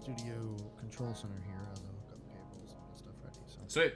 studio control center here. I have the hookup cables and all that stuff ready. So. Sweet.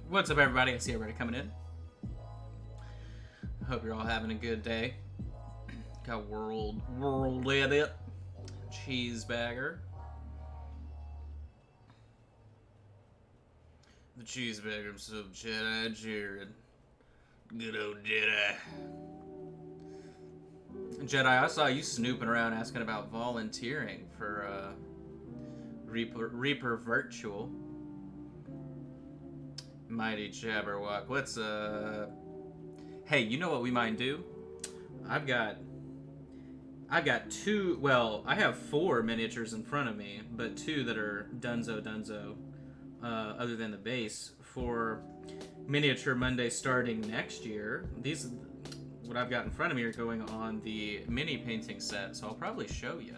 What's up, everybody? I see everybody coming in. I hope you're all having a good day. Got world edit cheeseburger. The cheeseburger sub Jedi Jared. Good old Jedi. Jedi, I saw you snooping around asking about volunteering for Reaper Virtual. Mighty Jabberwock. What's Hey, you know what we might do? I've got two. Well, I have 4 miniatures in front of me, but 2 that are Dunzo. Other than the base for Miniature Monday starting next year. These, what I've got in front of me, are going on the mini painting set, so I'll probably show you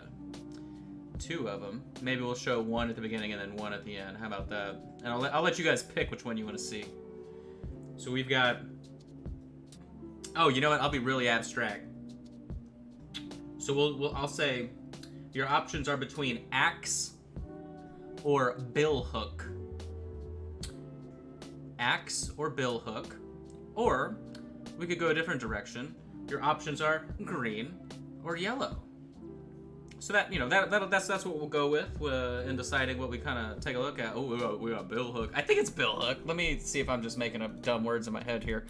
2 of them. Maybe we'll show 1 at the beginning and then 1 at the end. How about that? And I'll let you guys pick which one you want to see. So we've got... Oh, you know what? I'll be really abstract. So I'll say your options are between axe or billhook. Axe or billhook. Or we could go a different direction. Your options are green or yellow. So that, you know, that's what we'll go with in deciding what we kind of take a look at. Oh, we got billhook. I think it's billhook. Let me see if I'm just making up dumb words in my head here.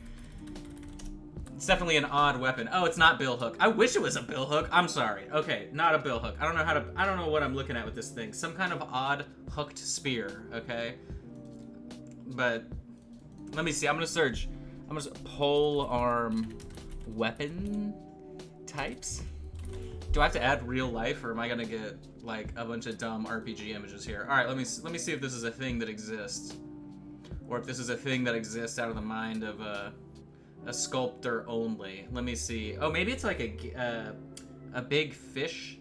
It's definitely an odd weapon. Oh, it's not billhook. I wish it was a billhook. I'm sorry. Okay, not a billhook. I don't know what I'm looking at with this thing. Some kind of odd hooked spear. Okay, but let me see. I'm gonna search. I'm gonna pole arm weapon types. Do I have to add real life, or am I gonna get like a bunch of dumb RPG images here? All right, let me see if this is a thing that exists, or if this is a thing that exists out of the mind of a sculptor only. Let me see. Oh, maybe it's like a big fish.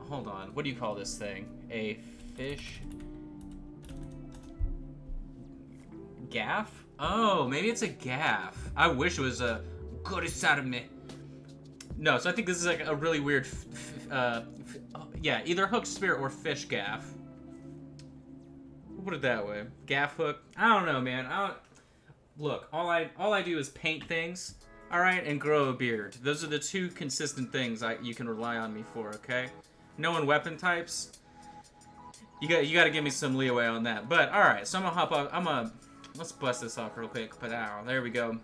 Hold on. What do you call this thing? A fish gaff? Oh, maybe it's a gaff. I wish it was a gorisarme. No, so I think this is like a really weird, yeah, either hook spear or fish gaff. We'll put it that way. Gaff hook. I don't know, man. Look, all I do is paint things, all right, and grow a beard. Those are the 2 consistent things you can rely on me for. Okay. Knowing weapon types. You got to give me some leeway on that. But all right, so I'm gonna hop off. Let's bust this off real quick. But there we go.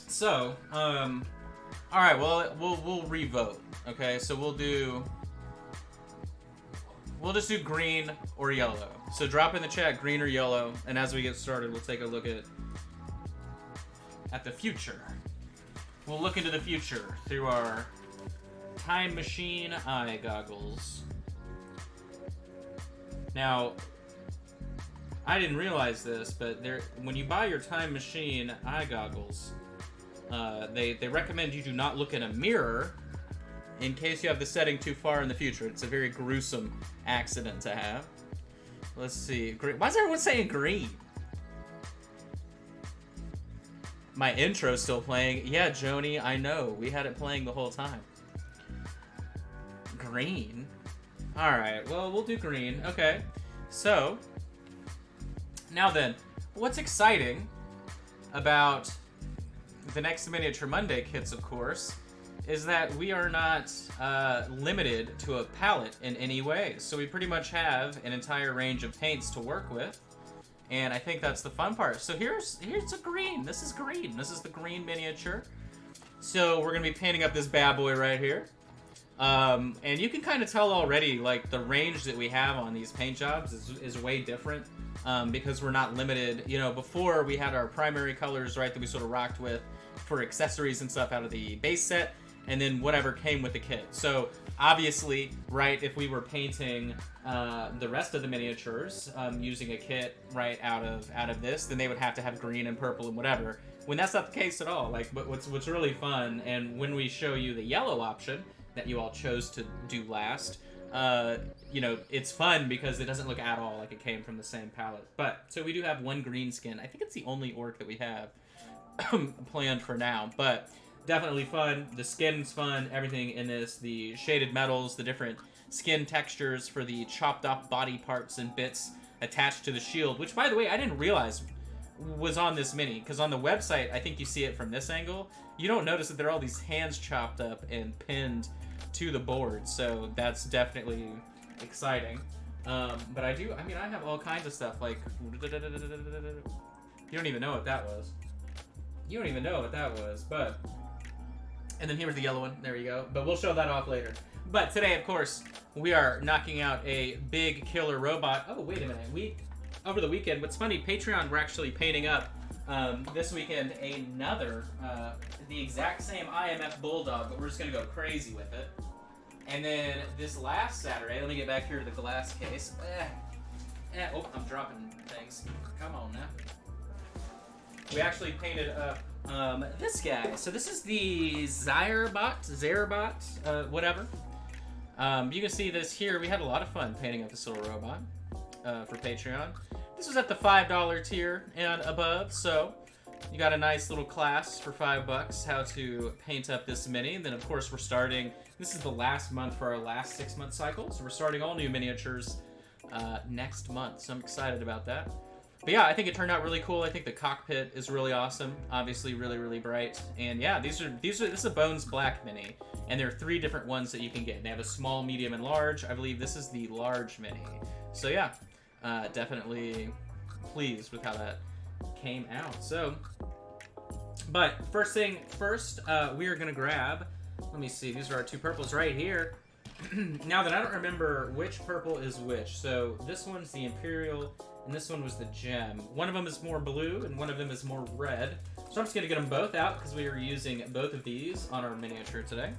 So all right, well we'll revote. Okay, so we'll just do green or yellow. So drop in the chat green or yellow, and as we get started, we'll take a look at the future. We'll look into the future through our time machine eye goggles. Now, I didn't realize this, but when you buy your time machine eye goggles, they recommend you do not look in a mirror in case you have the setting too far in the future. It's a very gruesome accident to have. Let's see. Green. Why is everyone saying green? My intro's still playing. Yeah, Joni, I know. We had it playing the whole time. Green? Alright, well, we'll do green. Okay. So, now then, what's exciting about the next Miniature Monday kits, of course, is that we are not limited to a palette in any way. So we pretty much have an entire range of paints to work with. And I think that's the fun part. So here's a green. This is green. This is the green miniature. So we're going to be painting up this bad boy right here. And you can kind of tell already, like, the range that we have on these paint jobs is way different. Because we're not limited. You know, before we had our primary colors, right, that we sort of rocked with for accessories and stuff out of the base set. And then whatever came with the kit. So obviously, right, if we were painting the rest of the miniatures using a kit right out of this, then they would have to have green and purple and whatever. When that's not the case at all. Like, but what's really fun, and when we show you the yellow option that you all chose to do last, you know, it's fun because it doesn't look at all like it came from the same palette. But so we do have one green skin. I think it's the only orc that we have planned for now, but definitely fun. The skin's fun. Everything in this, the shaded metals, the different skin textures for the chopped off body parts and bits attached to the shield, which, by the way, I didn't realize was on this mini, because on the website, I think you see it from this angle. You don't notice that there are all these hands chopped up and pinned to the board, so that's definitely exciting. But I have all kinds of stuff, like, you don't even know what that was. You don't even know what that was, but... And then here's the yellow one. There you go. But we'll show that off later. But today, of course, we are knocking out a big killer robot. Oh, wait a minute. Over the weekend, what's funny, Patreon, we're actually painting up this weekend another, the exact same IMF Bulldog, but we're just going to go crazy with it. And then this last Saturday, let me get back here to the glass case. Oh, I'm dropping things. Come on now. We actually painted up this guy. So this is the Zyrbot, whatever. You can see this here. We had a lot of fun painting up this little robot for Patreon. This was at the $5 tier and above, so you got a nice little class for $5 how to paint up this mini. And then, of course, we're starting. This is the last month for our last 6-month cycle, so we're starting all new miniatures next month. So I'm excited about that. But yeah, I think it turned out really cool. I think the cockpit is really awesome. Obviously, really, really bright. And yeah, this is a Bones Black mini, and there are 3 different ones that you can get. They have a small, medium, and large. I believe this is the large mini. So yeah, definitely pleased with how that came out. So, but first thing first, we are gonna grab. Let me see. These are our 2 purples right here. Now that I don't remember which purple is which, so this one's the Imperial. And this one was the gem. One of them is more blue, and one of them is more red. So I'm just going to get them both out, because we are using both of these on our miniature today.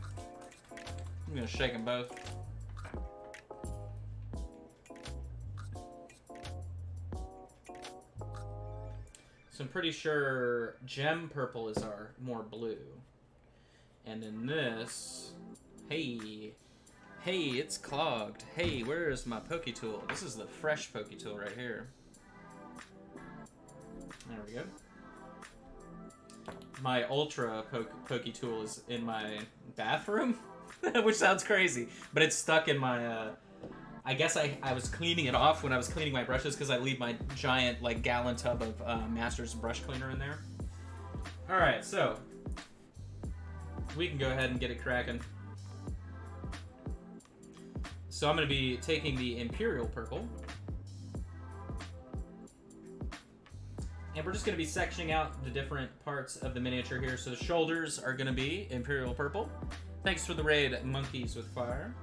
I'm going to shake them both. So I'm pretty sure gem purple is our more blue. And then this... Hey, it's clogged. Hey, where is my Poke Tool? This is the fresh Poke Tool right here. There we go. My Ultra Poke Tool is in my bathroom, which sounds crazy, but it's stuck in my, I guess I was cleaning it off when I was cleaning my brushes, because I leave my giant, like, gallon tub of Masters brush cleaner in there. Alright, so we can go ahead and get it cracking. So I'm going to be taking the Imperial Purple. And we're just going to be sectioning out the different parts of the miniature here. So the shoulders are going to be Imperial Purple. Thanks for the raid, Monkeys with Fire.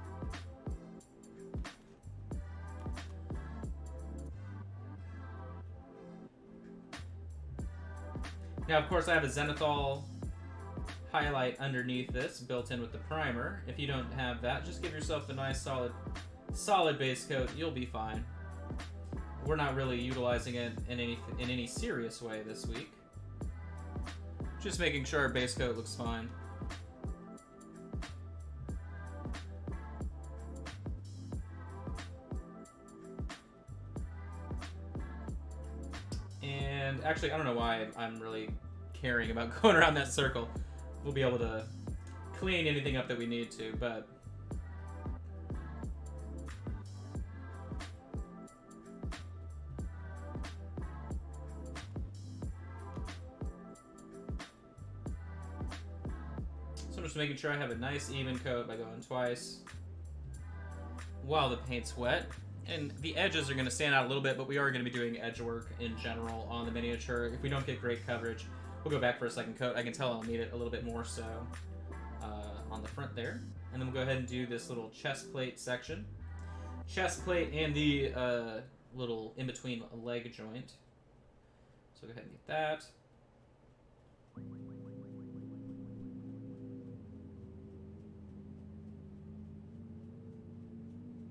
Now, of course, I have a Zenithal highlight underneath this, built in with the primer. If you don't have that, just give yourself a nice solid base coat. You'll be fine. We're not really utilizing it in any serious way this week. Just making sure our base coat looks fine. And actually, I don't know why I'm really caring about going around that circle. We'll be able to clean anything up that we need to, but... So I'm just making sure I have a nice even coat by going twice while the paint's wet. And the edges are going to stand out a little bit, but we are going to be doing edge work in general on the miniature. If we don't get great coverage, we'll go back for a second coat. I can tell I'll need it a little bit more so on the front there. And then we'll go ahead and do this little chest plate section. Chest plate and the little in-between leg joint. So go ahead and get that.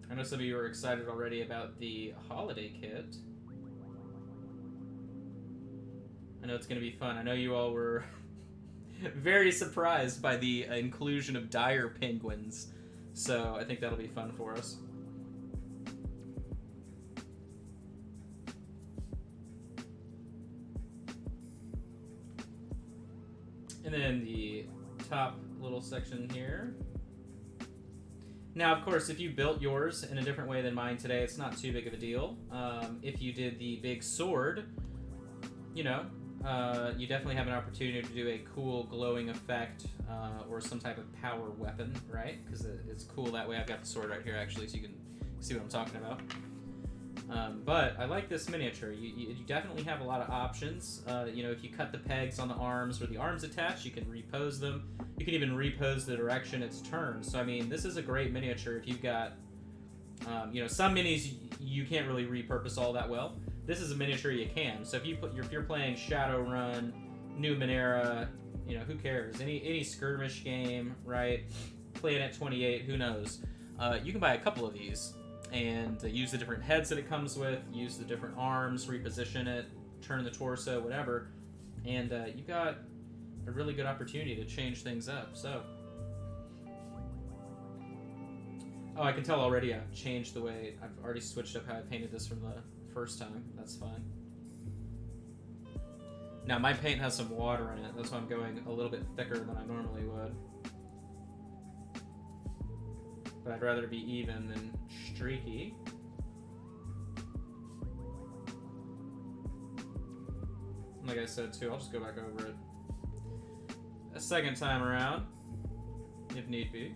I know some of you are excited already about the holiday kit. I know it's going to be fun. I know you all were very surprised by the inclusion of dire penguins, so I think that'll be fun for us. And then the top little section here. Now, of course, if you built yours in a different way than mine today, it's not too big of a deal. If you did the big sword, you know, you definitely have an opportunity to do a cool glowing effect or some type of power weapon, right? Because it's cool that way. I've got the sword right here, actually, so you can see what I'm talking about. But I like this miniature. You definitely have a lot of options. You know, if you cut the pegs on the arms where the arms attach, you can repose them. You can even repose the direction it's turned. So, I mean, this is a great miniature if you've got, you know, some minis you can't really repurpose all that well. This is a miniature you can. So if you're playing Shadowrun, Numenera, you know, who cares? Any skirmish game, right? Planet 28, who knows? You can buy a couple of these and use the different heads that it comes with, use the different arms, reposition it, turn the torso, whatever, and you've got a really good opportunity to change things up. So, oh, I can tell already I've changed the way, I've already switched up how I painted this from the first time. That's fine. Now, my paint has some water in it, that's why I'm going a little bit thicker than I normally would. But I'd rather be even than streaky. Like I said too, I'll just go back over it a second time around, if need be.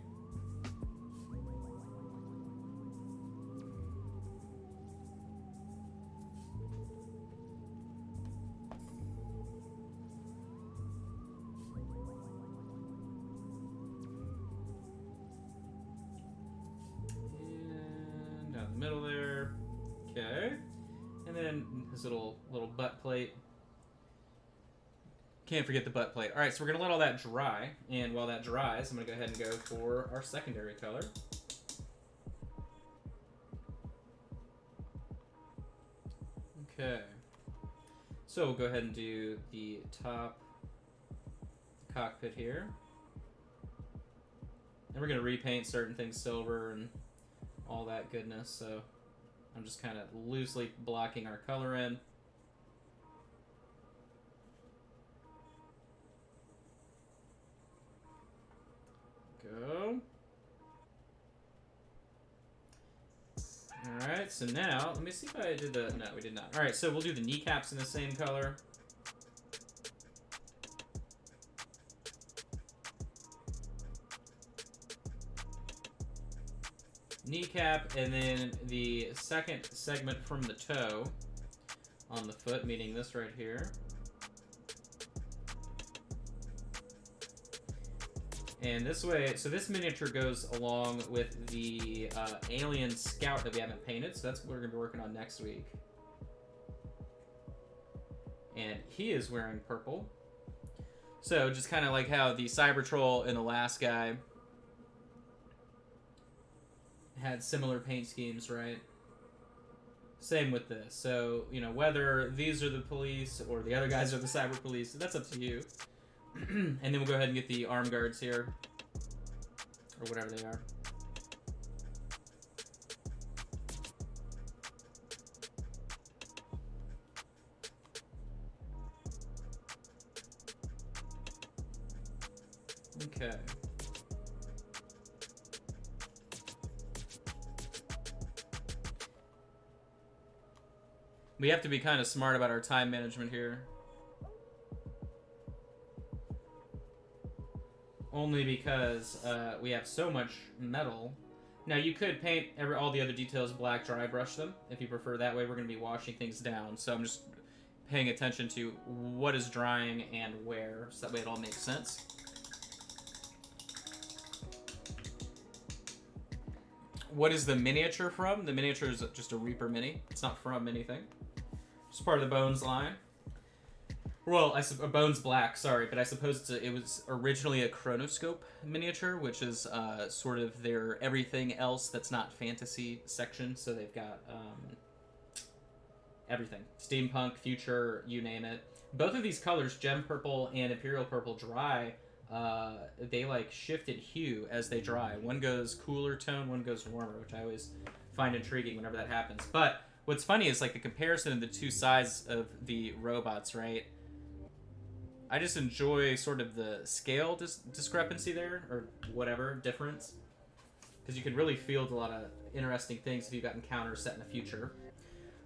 Middle there, okay, and then his little butt plate. Can't forget the butt plate. All right, so we're gonna let all that dry, and while that dries, I'm gonna go ahead and go for our secondary color. Okay, so we'll go ahead and do the top cockpit here, and we're gonna repaint certain things silver and all that goodness, so I'm just kind of loosely blocking our color in. Go. Alright, so now, let me see if I did the, no, we did not. Alright, so we'll do the kneecaps in the same color. kneecap, and then the second segment from the toe on the foot, meaning this right here. And this way, so this miniature goes along with the alien scout that we haven't painted, so that's what we're going to be working on next week. And he is wearing purple. So just kind of like how the Cybertroll and the last guy had similar paint schemes, right? Same with this. So, you know, whether these are the police or the other guys are the cyber police, that's up to you. And then we'll go ahead and get the arm guards here, or whatever they are. Okay. We have to be kind of smart about our time management here. Only because we have so much metal. Now, you could paint all the other details black, dry brush them, if you prefer. That way we're going to be washing things down. So I'm just paying attention to what is drying and where, so that way it all makes sense. What is the miniature from? The miniature is just a Reaper Mini. It's not from anything. It's part of the Bones line. Well, Bones Black, sorry, but I suppose it was originally a Chronoscope miniature, which is sort of their everything else that's not fantasy section. So they've got everything. Steampunk, future, you name it. Both of these colors, Gem Purple and Imperial Purple dry, they like shifted hue as they dry. One goes cooler tone, one goes warmer, which I always find intriguing whenever that happens. But what's funny is like the comparison of the two sides of the robots, right? I just enjoy sort of the scale discrepancy there, or whatever, difference. Because you can really field a lot of interesting things if you've got encounters set in the future.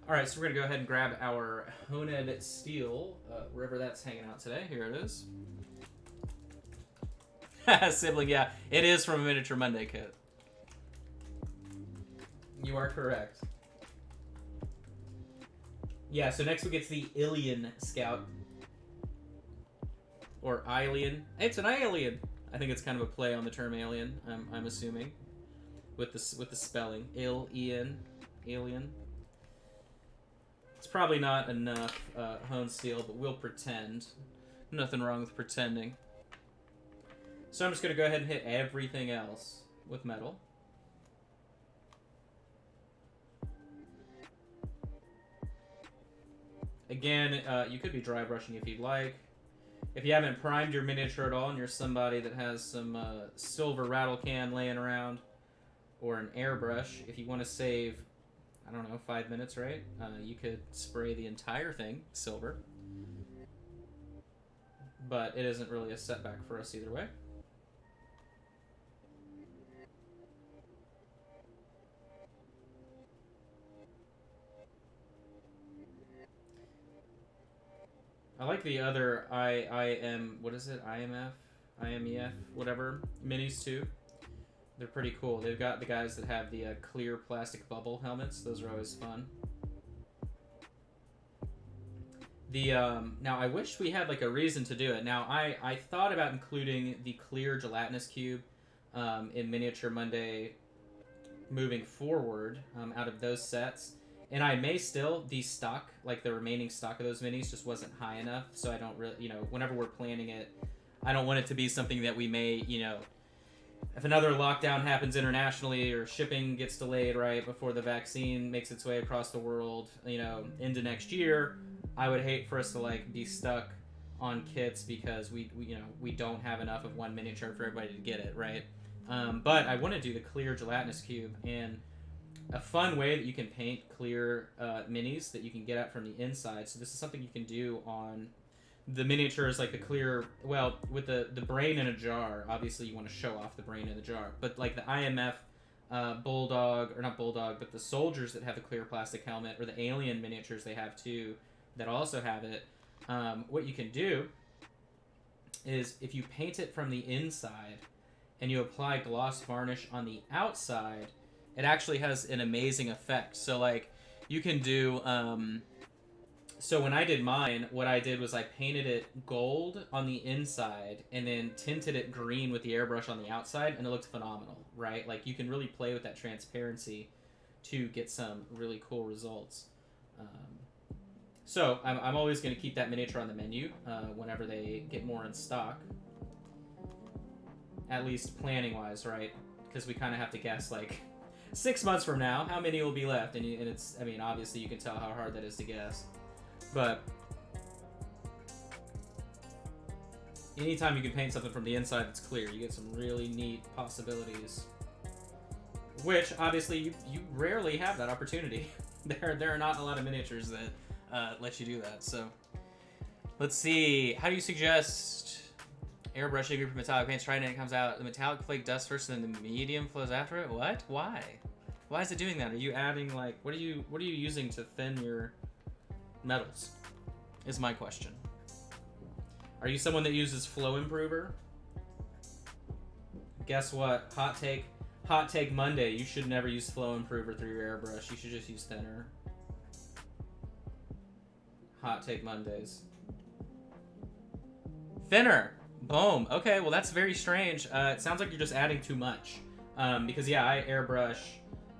Alright, so we're going to go ahead and grab our Honed Steel, wherever that's hanging out today. Here it is. Sibling, yeah. It is from a Miniature Monday kit. You are correct. Yeah, so next we get to the Alien Scout. Or Alien. It's an alien! I think it's kind of a play on the term alien, I'm assuming. With the spelling. Alien. It's probably not enough Honed Steel, but we'll pretend. Nothing wrong with pretending. So I'm just going to go ahead and hit everything else with metal. Again, you could be dry brushing if you'd like. If you haven't primed your miniature at all and you're somebody that has some silver rattle can laying around or an airbrush, if you want to save, I don't know, 5 minutes, right? You could spray the entire thing silver. But it isn't really a setback for us either way. I like the other what is it? IMEF, whatever, minis too. They're pretty cool. They've got the guys that have the clear plastic bubble helmets. Those are always fun. The now I wish we had like a reason to do it. Now I thought about including the clear gelatinous cube in Miniature Monday moving forward out of those sets. And I may still, the stock, like the remaining stock of those minis just wasn't high enough, so I don't really, you know, whenever we're planning it, I don't want it to be something that we may, you know, if another lockdown happens internationally or shipping gets delayed right before the vaccine makes its way across the world, you know, into next year, I would hate for us to, like, be stuck on kits because we you know, we don't have enough of one miniature for everybody to get it, right? But I want to do the clear gelatinous cube, and a fun way that you can paint clear minis that you can get at from the inside. So this is something you can do on the miniatures, like the clear, well, with the brain in a jar. Obviously, you want to show off the brain in the jar. But like the IMF Bulldog, or not Bulldog, but the soldiers that have the clear plastic helmet, or the alien miniatures they have too, that also have it, what you can do is if you paint it from the inside and you apply gloss varnish on the outside, it actually has an amazing effect. So like you can do so when I did mine, what I did was I painted it gold on the inside and then tinted it green with the airbrush on the outside, and it looked phenomenal, right? Like you can really play with that transparency to get some really cool results. So I'm always going to keep that miniature on the menu whenever they get more in stock. At least planning wise, right? Because we kind of have to guess like 6 months from now how many will be left, and it's, I mean, obviously you can tell how hard that is to guess. But anytime you can paint something from the inside that's clear, you get some really neat possibilities. Which, obviously, you rarely have that opportunity. There are not a lot of miniatures that let you do that. So, let's see. How do you suggest airbrushing group of metallic paints? Trying it comes out, the metallic flake dust first, and then the medium flows after it. What? Why? Why is it doing that? Are you adding like what are you using to thin your metals? Is my question. Are you someone that uses flow improver? Guess what? Hot take Monday. You should never use flow improver through your airbrush. You should just use thinner. Hot take Mondays. Thinner. Boom. Okay, well that's very strange. It sounds like you're just adding too much. Because yeah, I airbrush.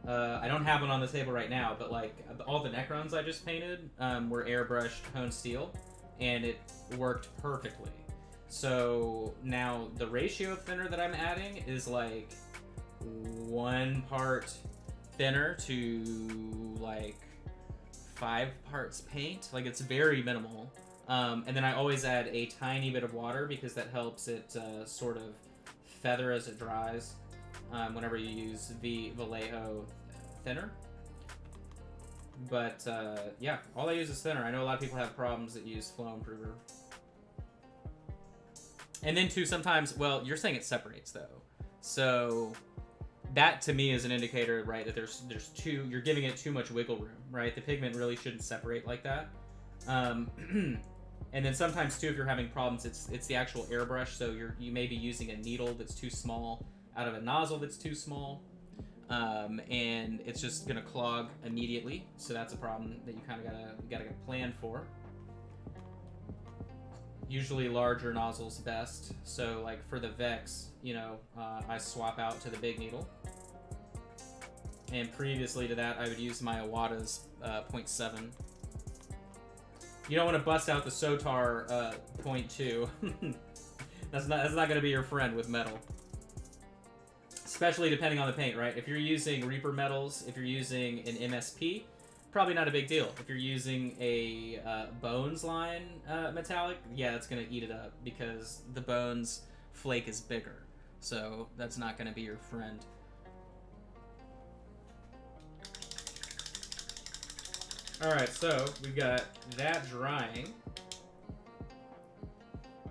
I don't have one on the table right now, but like all the Necrons I just painted were airbrushed honed steel, and it worked perfectly. So now the ratio of thinner that I'm adding is like 1 part thinner to like 5 parts paint. Like it's very minimal. And then I always add a tiny bit of water because that helps it sort of feather as it dries whenever you use the Vallejo thinner. But yeah, all I use is thinner. I know a lot of people have problems that use flow improver. And then too, sometimes, well, you're saying it separates though. So that to me is an indicator, right, that there's you're giving it too much wiggle room, right? The pigment really shouldn't separate like that. And then sometimes too, if you're having problems, it's the actual airbrush. So you may be using a needle that's too small out of a nozzle that's too small, and it's just gonna clog immediately. So that's a problem that you kind of gotta plan for. Usually larger nozzles best. So like for the Vex, you know, I swap out to the big needle. And previously to that, I would use my Iwata's 0.7. You don't want to bust out the Sotar 0.2. That's not going to be your friend with metal. Especially depending on the paint, right? If you're using Reaper metals, if you're using an MSP, probably not a big deal. If you're using a Bones line metallic, yeah, it's going to eat it up because the Bones flake is bigger. So that's not going to be your friend. Alright, so we've got that drying.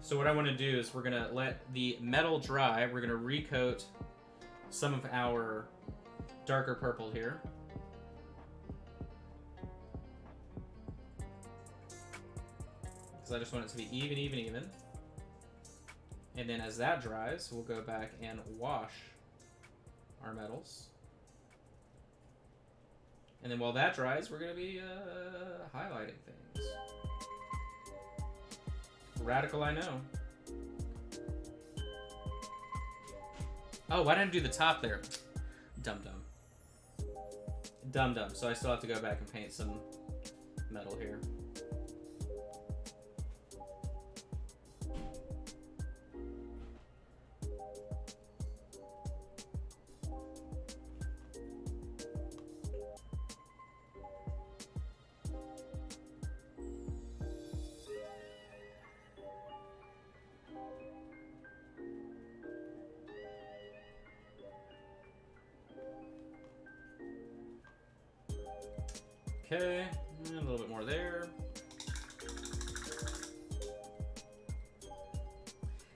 So what I want to do is we're going to let the metal dry. We're going to recoat some of our darker purple here. Because I just want it to be even. And then as that dries, we'll go back and wash our metals. And then while that dries, we're going to be highlighting things. Radical, I know. Oh, why didn't I do the top there? Dum-dum. Dum-dum. So I still have to go back and paint some metal here. Okay, and a little bit more there.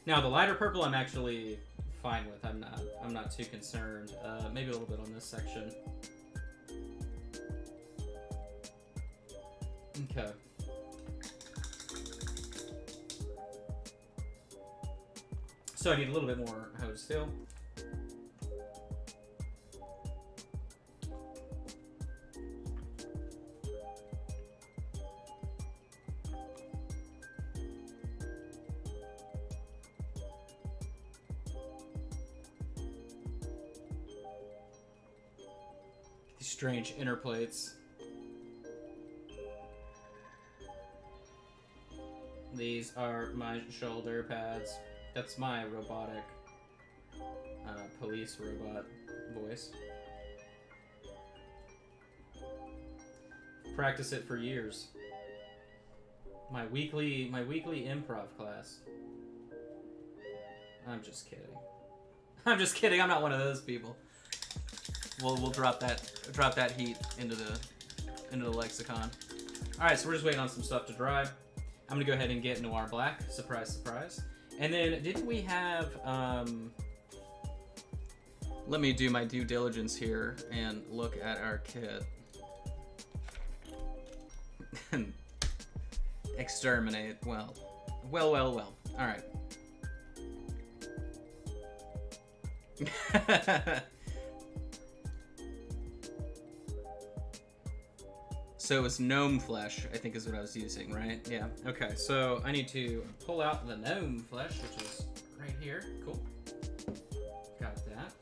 Now the lighter purple I'm actually fine with. I'm not too concerned. Maybe a little bit on this section. Okay. So I need a little bit more hose steel. strange inner plates. These are my shoulder pads. That's my robotic police robot voice. Practice it for years. My weekly improv class. I'm just kidding. I'm just kidding. I'm not one of those people. We'll drop that heat into the lexicon. All right, so we're just waiting on some stuff to dry. I'm gonna go ahead and get Noir Black. Surprise, surprise. And then didn't we have? Let me do my due diligence here and look at our kit. Exterminate. Well. All right. So it was gnome flesh, I think is what I was using, right? Yeah. Okay, so I need to pull out the gnome flesh, which is right here. Cool. Got that.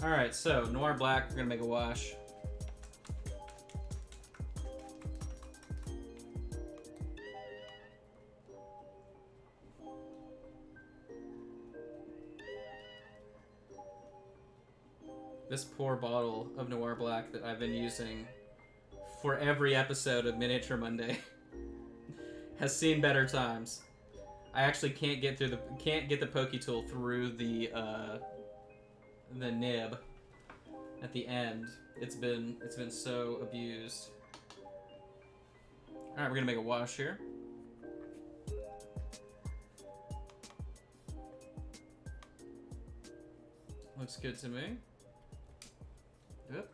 All right, so Noir Black, we're gonna make a wash. This poor bottle of Noir Black that I've been using for every episode of Miniature Monday has seen better times. I actually can't get the Poke Tool through the nib at the end. It's been so abused. All right, we're gonna make a wash here. Looks good to me. Yep.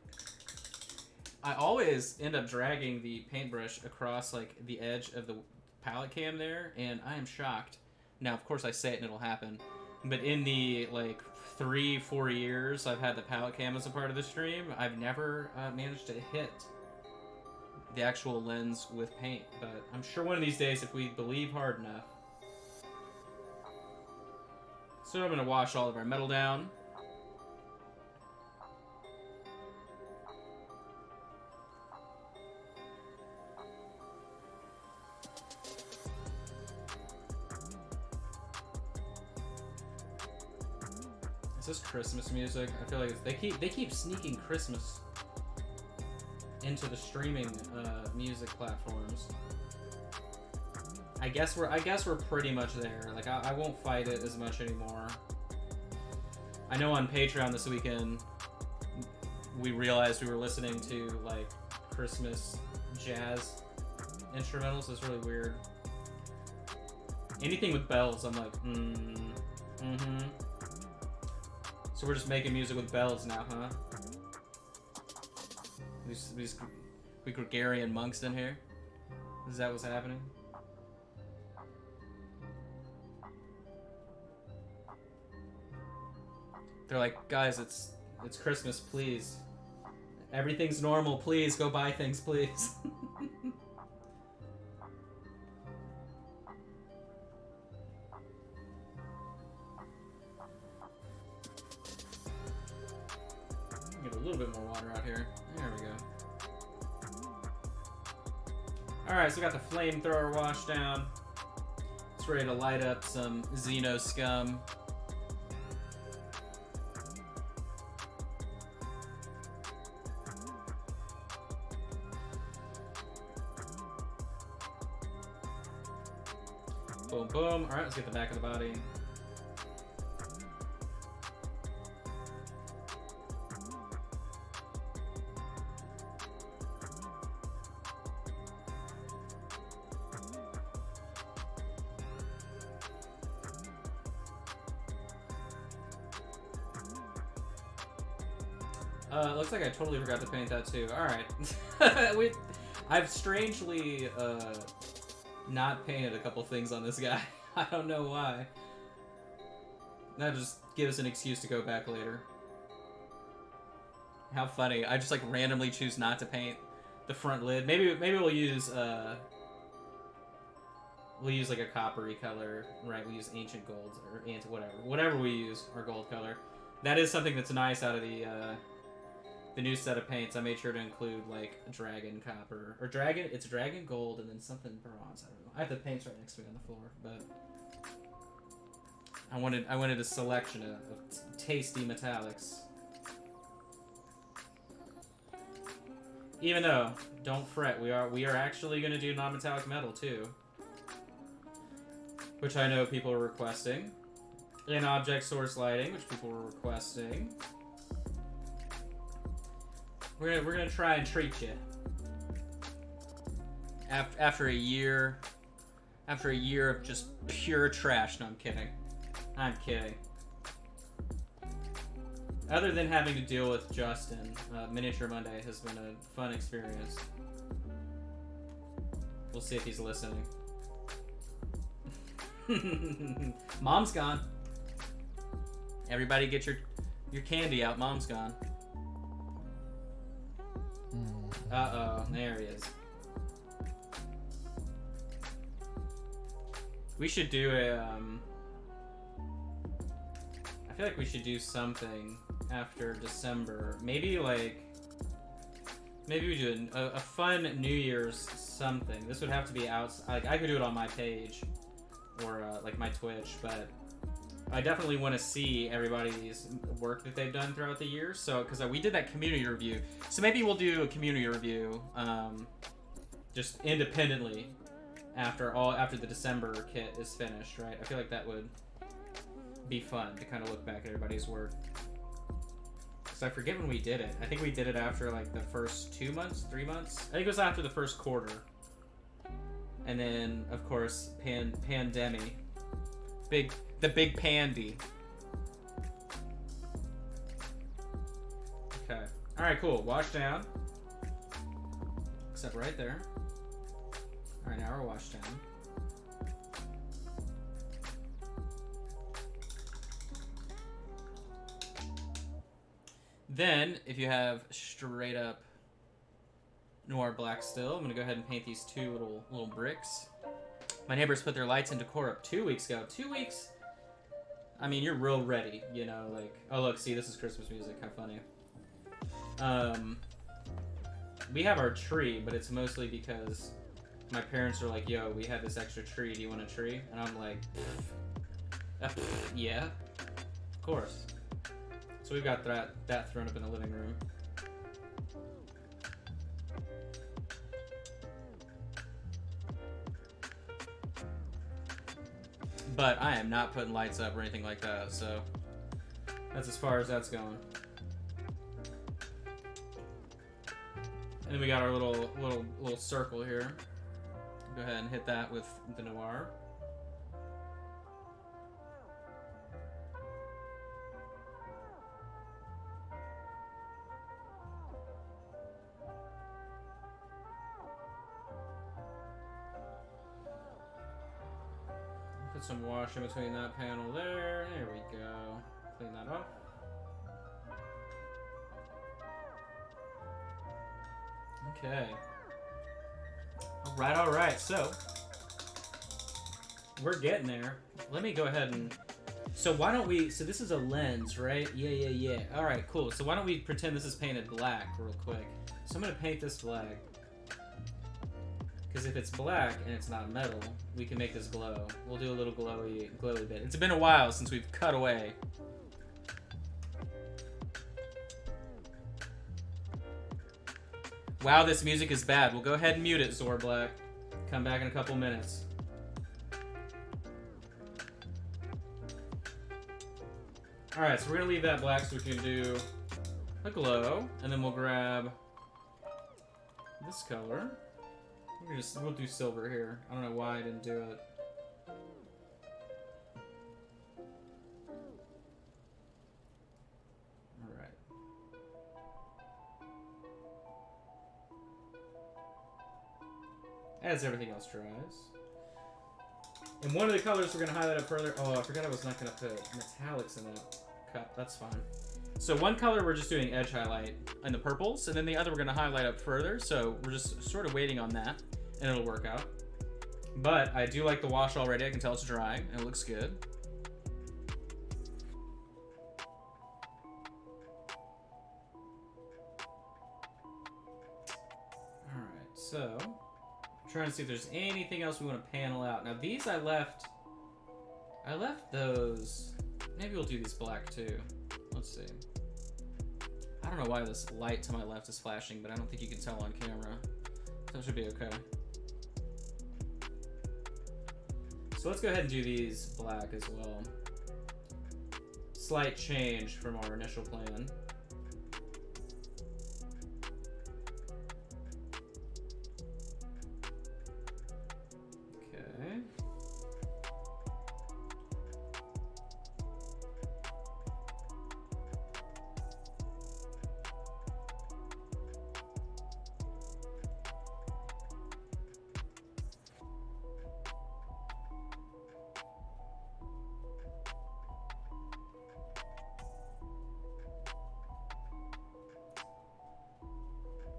I always end up dragging the paintbrush across like the edge of the palette cam there, and I am shocked. Now, of course, I say it and it'll happen, but in the like 3-4 years I've had the palette cam as a part of the stream, I've never managed to hit the actual lens with paint. But I'm sure one of these days, if we believe hard enough. So I'm gonna wash all of our metal down. Is this Christmas music? I feel like they keep sneaking Christmas into the streaming music platforms. I guess we're pretty much there. Like I won't fight it as much anymore. I know on Patreon this weekend we realized we were listening to like Christmas jazz instrumentals. It's really weird. Anything with bells, I'm like, mm-hmm. So we're just making music with bells now, huh? We Gregorian monks in here? Is that what's happening? They're like, guys, it's Christmas, please. Everything's normal, please. Go buy things, please. Get a little bit more water out here. There we go. Alright, so we got the flamethrower wash down. It's ready to light up some Xeno scum. Boom, boom. Alright, let's get the back of the body. Looks like I totally forgot to paint that too. Alright. I've strangely not painted a couple things on this guy. I don't know why. That just gives us an excuse to go back later. How funny. I just like randomly choose not to paint the front lid. Maybe we'll use like a coppery color, right? We'll use ancient gold or whatever we use, our gold color. That is something that's nice out of the the new set of paints, I made sure to include like dragon copper or dragon. It's dragon gold and then something bronze. I don't know. I have the paints right next to me on the floor, but I wanted a selection of tasty metallics. Even though, don't fret, we are actually gonna do non-metallic metal too, which I know people are requesting. And object source lighting, which people were requesting. We're gonna try and treat you. After a year of just pure trash. No, I'm kidding. I'm kidding. Other than having to deal with Justin, Miniature Monday has been a fun experience. We'll see if he's listening. Mom's gone. Everybody get your candy out. Mom's gone. Uh-oh. There he is. We should do a, I feel like we should do something after December. Maybe we do a fun New Year's something. This would have to be out. Like, I could do it on my page or like my Twitch, but I definitely want to see everybody's work that they've done throughout the year. So, because we did that community review, so maybe we'll do a community review, just independently after the December kit is finished, right? I feel like that would be fun to kind of look back at everybody's work. Because I forget when we did it. I think we did it after like the first 2 months, 3 months. I think it was after the first quarter. And then, of course, pandemic. The big pandy. Okay. Alright, cool. Wash down. Except right there. Alright, now we're washed down. Then, if you have straight up noir black still, I'm gonna go ahead and paint these two little bricks. My neighbors put their lights in decor up 2 weeks ago. 2 weeks? I mean, you're real ready, you know, like, oh look, see, this is Christmas music, how funny. We have our tree, but it's mostly because my parents are like, yo, we have this extra tree, do you want a tree? And I'm like, yeah, of course. So we've got that thrown up in the living room. But I am not putting lights up or anything like that, so that's as far as that's going. And then we got our little circle here. Go ahead and hit that with the noir. Put some wash in between that panel there. There we go. Clean that up. Okay. Alright. So, we're getting there. Let me go ahead and... So why don't we... So this is a lens, right? Yeah. Alright, cool. So why don't we pretend this is painted black real quick. So I'm going to paint this black. Because if it's black and it's not metal, we can make this glow. We'll do a little glowy bit. It's been a while since we've cut away. Wow, this music is bad. We'll go ahead and mute it, Zorblack. Come back in a couple minutes. Alright, so we're going to leave that black so we can do a glow. And then we'll grab this color. We'll do silver here. I don't know why I didn't do it. Alright. As everything else dries. And one of the colors we're going to highlight up further... Oh, I forgot I was not going to put metallics in that cup. That's fine. So one color we're just doing edge highlight in the purples, and then the other we're going to highlight up further. So we're just sort of waiting on that, and it'll work out. But I do like the wash already. I can tell it's drying, and it looks good. so I'm trying to see if there's anything else we want to panel out. Now these I left those. Maybe we'll do these black too. Let's see. I don't know why this light to my left is flashing, but I don't think you can tell on camera. So it should be okay. So let's go ahead and do these black as well. Slight change from our initial plan. Okay.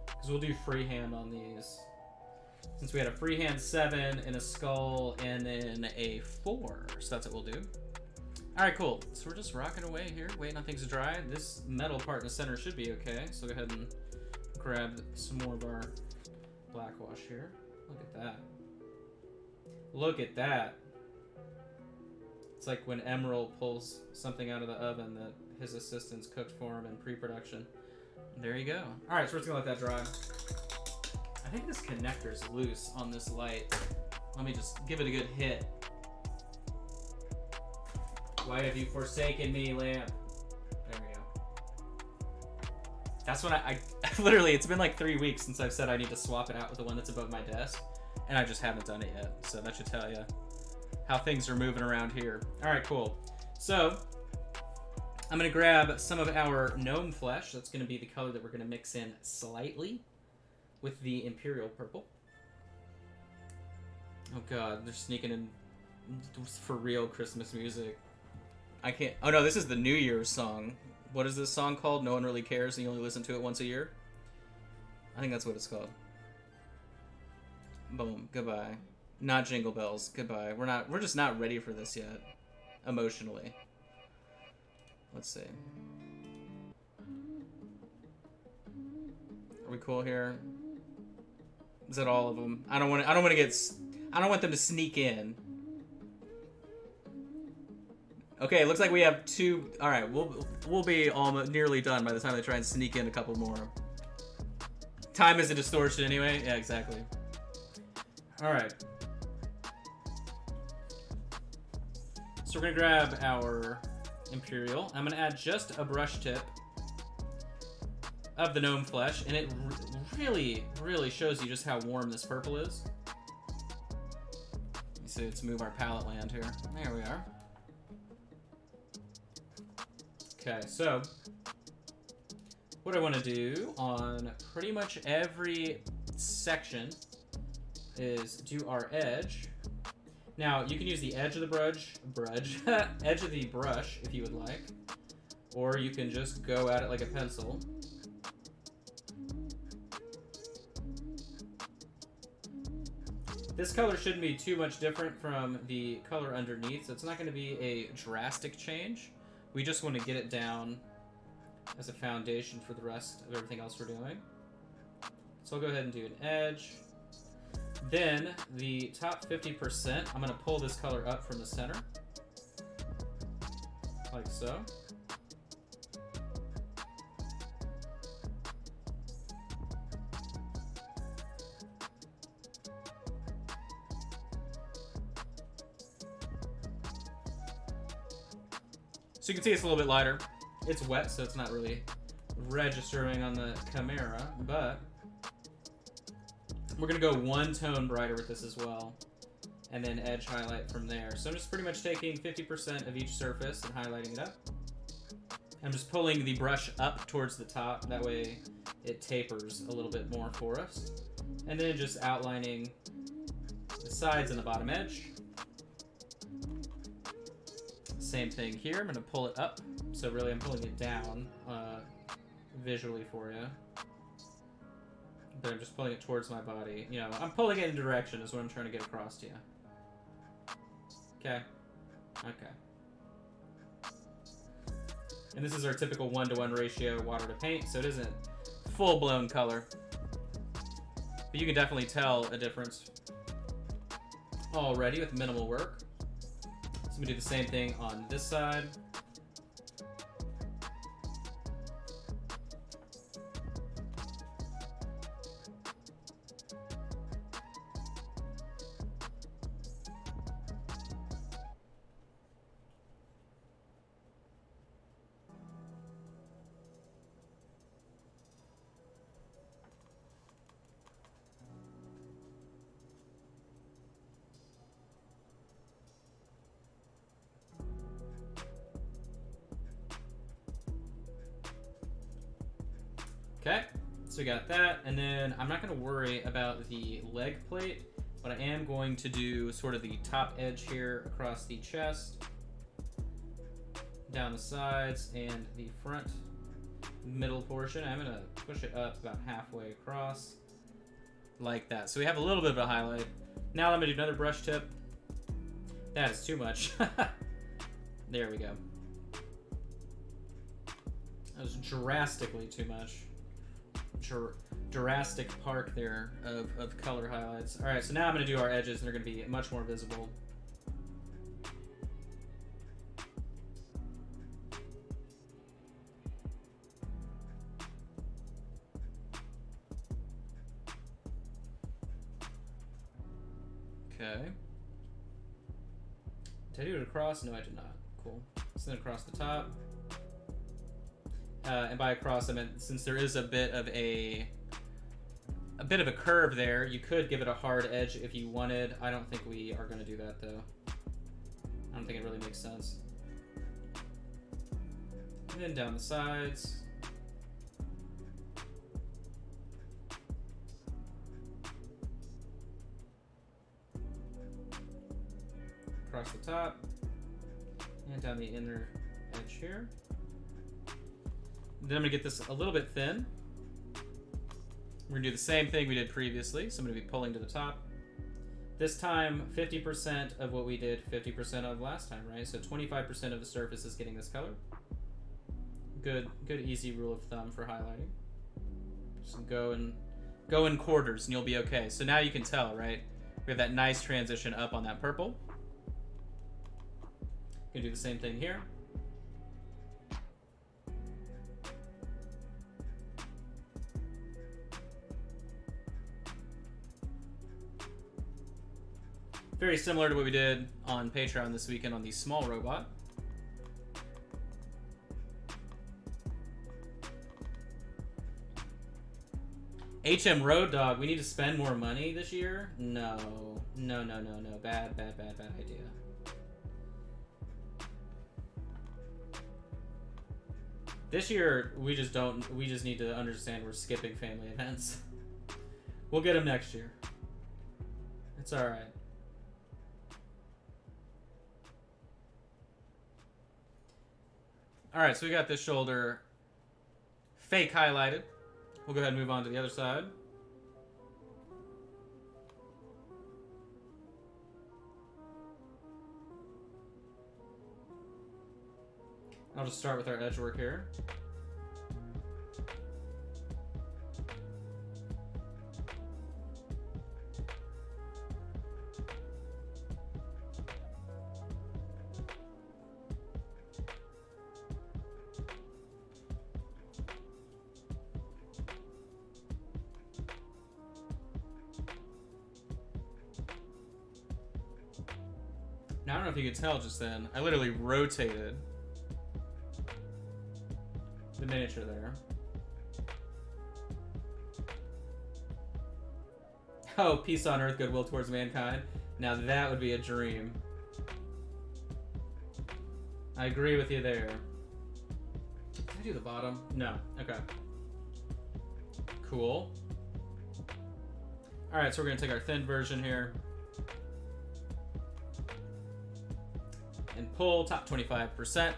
Because we'll do freehand on these. Since we had a freehand 7 and a skull and then a 4. So that's what we'll do. Alright, cool. So we're just rocking away here, waiting on things to dry. This metal part in the center should be okay. So go ahead and grab some more of our black wash here. Look at that. Look at that. It's like when Emerald pulls something out of the oven that his assistants cooked for him in pre-production. There you go. Alright, so we're just gonna let that dry. I think this connector's loose on this light. Let me just give it a good hit. Why have you forsaken me, lamp? There we go. That's when I literally, it's been like 3 weeks since I've said I need to swap it out with the one that's above my desk, and I just haven't done it yet. So that should tell you how things are moving around here. Alright, cool. So I'm going to grab some of our gnome flesh. That's going to be the color that we're going to mix in slightly with the Imperial Purple. Oh god, they're sneaking in for real Christmas music. I can't... Oh no, this is the New Year's song. What is this song called? No One Really Cares and you only listen to it once a year? I think that's what it's called. Boom. Goodbye. Not Jingle Bells. Goodbye. We're just not ready for this yet. Emotionally. Let's see. Are we cool here? Is that all of them? I don't want them to sneak in. Okay, it looks like we have 2. All right, we'll be almost nearly done by the time they try and sneak in a couple more. Time is a distortion anyway. Yeah, exactly. All right. So we're gonna grab our Imperial. I'm gonna add just a brush tip of the gnome flesh, and it really, really shows you just how warm this purple is. You see, let's move our palette land here. There we are. Okay, so what I want to do on pretty much every section is do our edge. Now, you can use the edge of the edge of the brush if you would like, or you can just go at it like a pencil. This color shouldn't be too much different from the color underneath, so it's not going to be a drastic change. We just want to get it down as a foundation for the rest of everything else we're doing. So I'll go ahead and do an edge. Then the top 50%, I'm going to pull this color up from the center, like so. So you can see it's a little bit lighter. It's wet, so it's not really registering on the camera, but we're gonna go 1 tone brighter with this as well, and then edge highlight from there. So I'm just pretty much taking 50% of each surface and highlighting it up. I'm just pulling the brush up towards the top, that way it tapers a little bit more for us. And then just outlining the sides and the bottom edge. Same thing here, I'm gonna pull it up. So really I'm pulling it down visually for you. But I'm just pulling it towards my body. You know, I'm pulling it in direction is what I'm trying to get across to you. Okay. Okay. And this is our typical 1-to-1 ratio water to paint, so it isn't full-blown color. But you can definitely tell a difference already with minimal work. So I'm gonna do the same thing on this side. Okay, so we got that, and then I'm not going to worry about the leg plate, but I am going to do sort of the top edge here across the chest, down the sides, and the front middle portion. I'm going to push it up about halfway across, like that. So we have a little bit of a highlight. Now I'm going to do another brush tip. That is too much. There we go. That was drastically too much. Jurassic Park there of color highlights. All right, so now I'm going to do our edges, and they're going to be much more visible. Okay. Did I do it across? No, I did not. Cool. So then across the top. And by across, I meant since there is a bit of a curve there, you could give it a hard edge if you wanted. I don't think we are going to do that, though. I don't think it really makes sense. And then down the sides. Across the top. And down the inner edge here. Then I'm going to get this a little bit thin. We're going to do the same thing we did previously. So I'm going to be pulling to the top. This time, 50% of what we did 50% of last time, right? So 25% of the surface is getting this color. Good easy rule of thumb for highlighting. Just go in quarters and you'll be okay. So now you can tell, right? We have that nice transition up on that purple. Gonna do the same thing here. Very similar to what we did on Patreon this weekend on the small robot. HM Road Dog, we need to spend more money this year? No. No. Bad idea. This year, we just need to understand we're skipping family events. We'll get them next year. It's alright. Alright, so we got this shoulder fake highlighted. We'll go ahead and move on to the other side. I'll just start with our edge work here. Now, I don't know if you could tell just then, I literally rotated the miniature there. Oh, peace on earth, goodwill towards mankind. Now that would be a dream. I agree with you there. Did I do the bottom? No. Okay. Cool. Alright, so we're going to take our thin version here. And pull top 25%.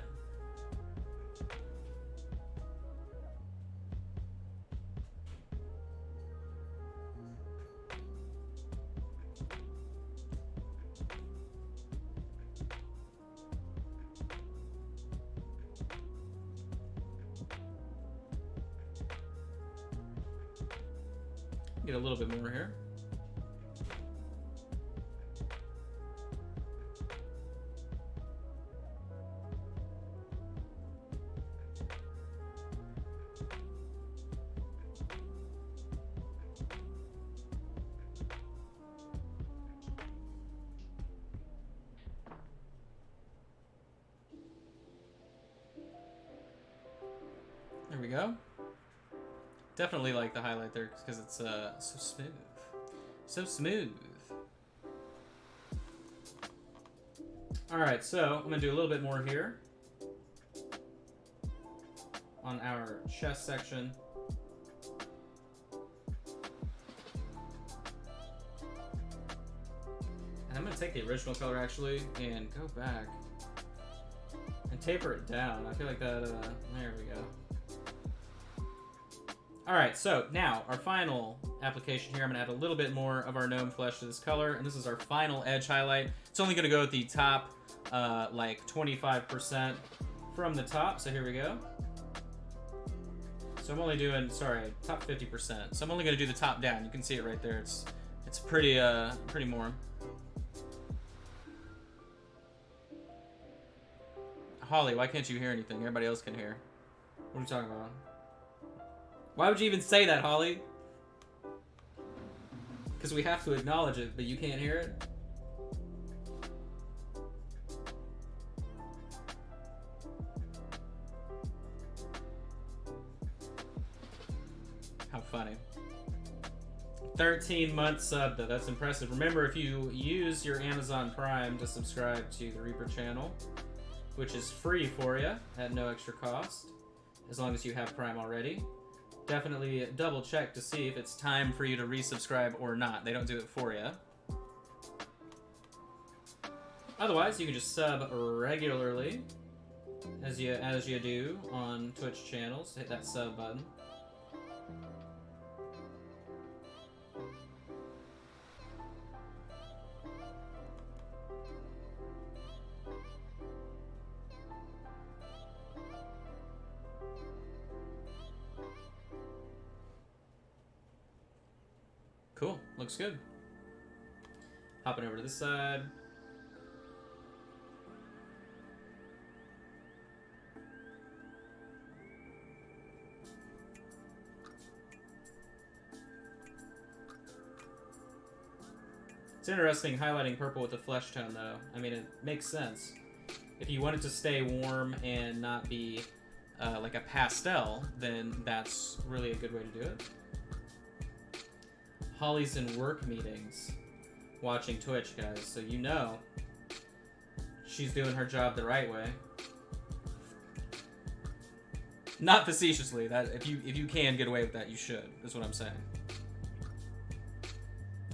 Get a little bit more here. There we go. Definitely like the highlight there because it's so smooth. So smooth. Alright, so I'm going to do a little bit more here on our chest section. And I'm going to take the original color actually and go back and taper it down. I feel like that, there we go. Alright, so now our final application here, I'm going to add a little bit more of our gnome flesh to this color, and this is our final edge highlight. It's only going to go at the top, like 25% from the top, so here we go. So I'm only doing, sorry, top 50%. So I'm only going to do the top down. You can see it right there. It's pretty, pretty warm. Holly, why can't you hear anything? Everybody else can hear. What are you talking about? Why would you even say that, Holly? Because we have to acknowledge it, but you can't hear it? How funny. 13-month sub, though. That's impressive. Remember, if you use your Amazon Prime to subscribe to the Reaper channel, which is free for you at no extra cost, as long as you have Prime already, definitely double check to see if it's time for you to resubscribe or not. They don't do it for you. Otherwise, you can just sub regularly, as you do on Twitch channels. Hit that sub button. Cool, looks good. Hopping over to this side. It's interesting highlighting purple with the flesh tone, though. I mean, it makes sense. If you want it to stay warm and not be like a pastel, then that's really a good way to do it. Holly's in work meetings watching Twitch, guys, so you know she's doing her job the right way. Not facetiously. That if you can get away with that, you should, is what I'm saying.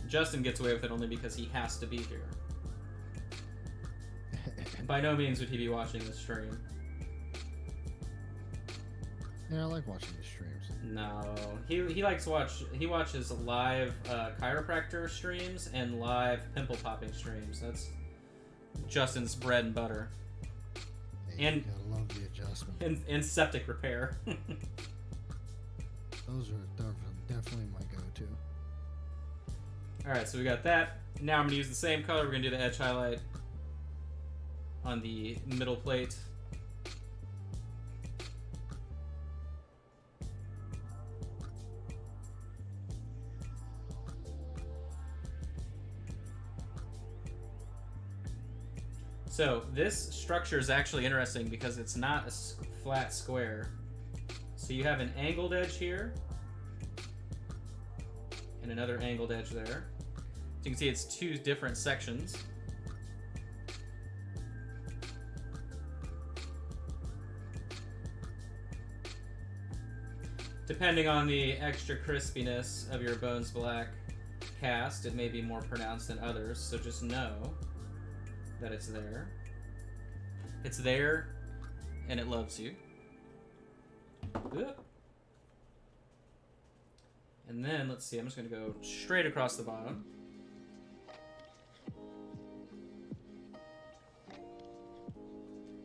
Justin gets away with it only because he has to be here. By no means would he be watching the stream. Yeah, I like watching the streams. No, he likes to watch. He watches live chiropractor streams and live pimple popping streams. That's Justin's bread and butter. Hey, and you gotta love the adjustment. And septic repair. Those are definitely my go-to. All right, so we got that. Now I'm gonna use the same color. We're gonna do the edge highlight on the middle plate. So this structure is actually interesting because it's not a flat square. So you have an angled edge here and another angled edge there. So you can see it's two different sections. Depending on the extra crispiness of your Bones Black cast, it may be more pronounced than others, so just know that it's there. It's there, and it loves you. And then, let's see, I'm just going to go straight across the bottom.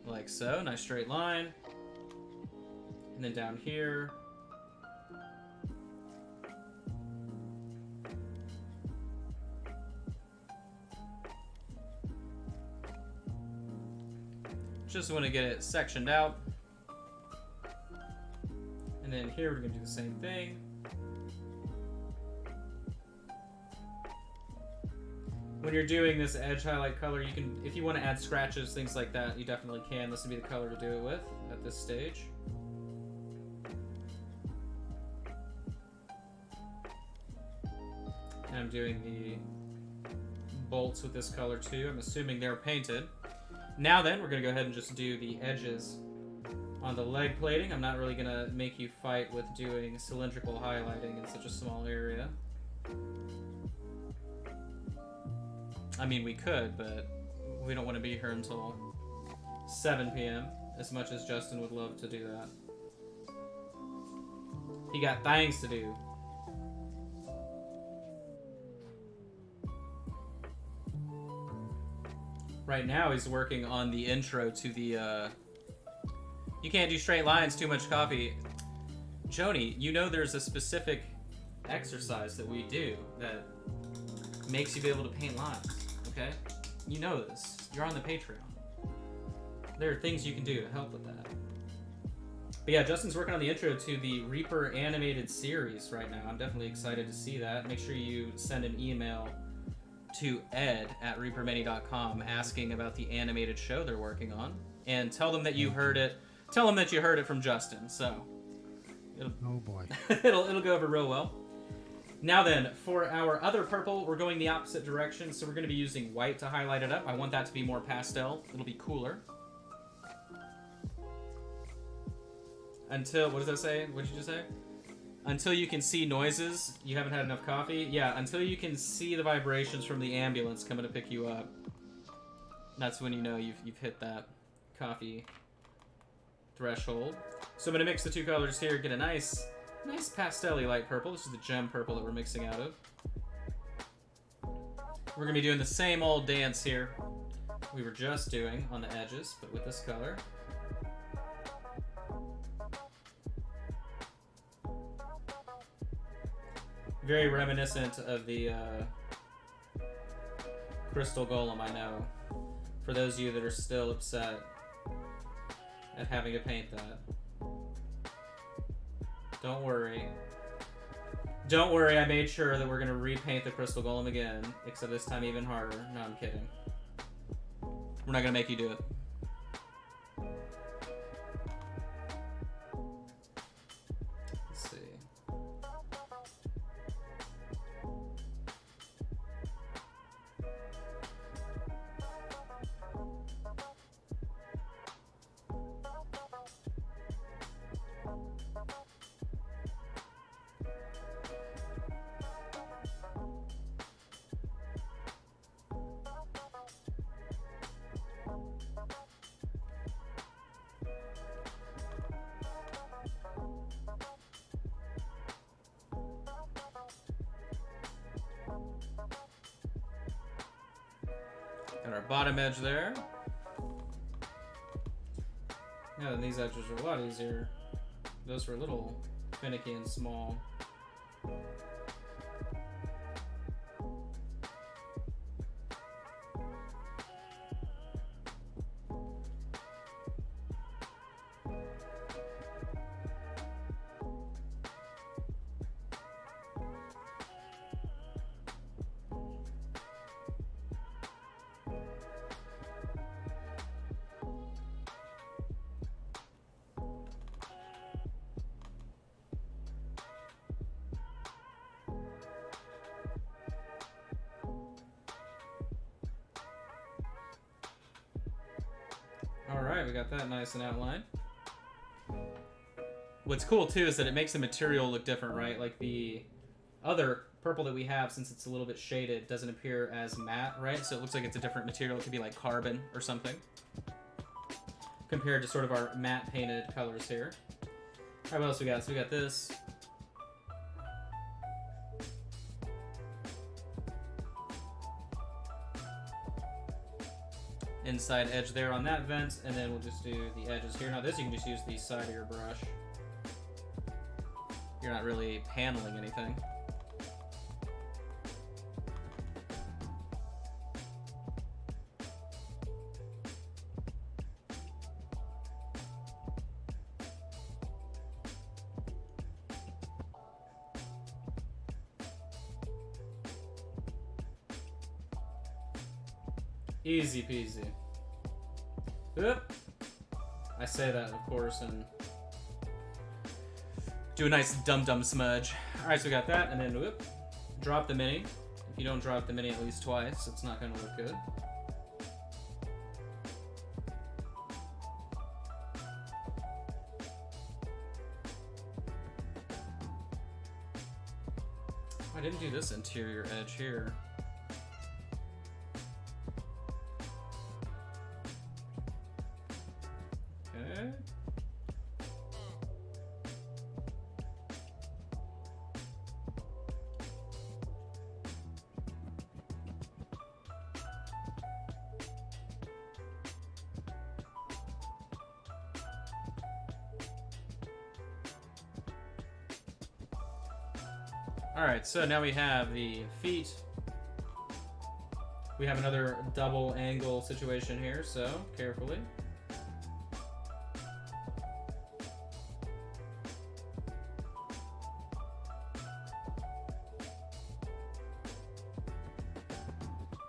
Like so, nice straight line. And then down here. Just want to get it sectioned out. And then here we're going to do the same thing. When you're doing this edge highlight color, you can, if you want to add scratches, things like that, you definitely can. This would be the color to do it with at this stage. And I'm doing the bolts with this color too. I'm assuming they're painted. Now then, we're going to go ahead and just do the edges on the leg plating. I'm not really going to make you fight with doing cylindrical highlighting in such a small area. I mean, we could, but we don't want to be here until 7 p.m. as much as Justin would love to do that. He got things to do. Right now, he's working on the intro to the, you can't do straight lines, too much coffee. Joni, you know there's a specific exercise that we do that makes you be able to paint lines. Okay? You know this. You're on the Patreon. There are things you can do to help with that. But yeah, Justin's working on the intro to the Reaper animated series right now. I'm definitely excited to see that. Make sure you send an email to ed@reapermany.com asking about the animated show they're working on. And tell them that you heard it. Tell them that you heard it from Justin. So, Oh boy. it'll go over real well. Now then, for our other purple, we're going the opposite direction, so we're going to be using white to highlight it up. I want that to be more pastel. It'll be cooler. Until, what does that say? What did you just say? Until you can see noises, you haven't had enough coffee? Yeah, until you can see the vibrations from the ambulance coming to pick you up. That's when you know you've hit that coffee threshold. So I'm going to mix the two colors here, get a nice pastel-y light purple. This is the gem purple that we're mixing out of. We're going to be doing the same old dance here we were just doing on the edges, but with this color. Very reminiscent of the crystal golem, I know. For those of you that are still upset at having to paint that. Don't worry. Don't worry, I made sure that we're going to repaint the crystal golem again, except this time even harder. No, I'm kidding. We're not going to make you do it. Let's see. Got our bottom edge there. Yeah, then these edges are a lot easier. Those were a little finicky and small. Alright, we got that nice and outlined. What's cool too is that it makes the material look different, right? Like the other purple that we have, since it's a little bit shaded, doesn't appear as matte, right? So it looks like it's a different material. It could be like carbon or something. Compared to sort of our matte painted colors here. Alright, what else we got? So we got this. Inside edge there on that vent, and then we'll just do the edges here. Now this you can just use the side of your brush. You're not really paneling anything. Easy peasy. Oop. I say that, of course, and do a nice dum-dum smudge. Alright, so we got that, and then whoop. Drop the mini. If you don't drop the mini at least twice, it's not going to look good. I didn't do this interior edge here. Okay. Alright, so now we have the feet. We have another double angle situation here, so carefully.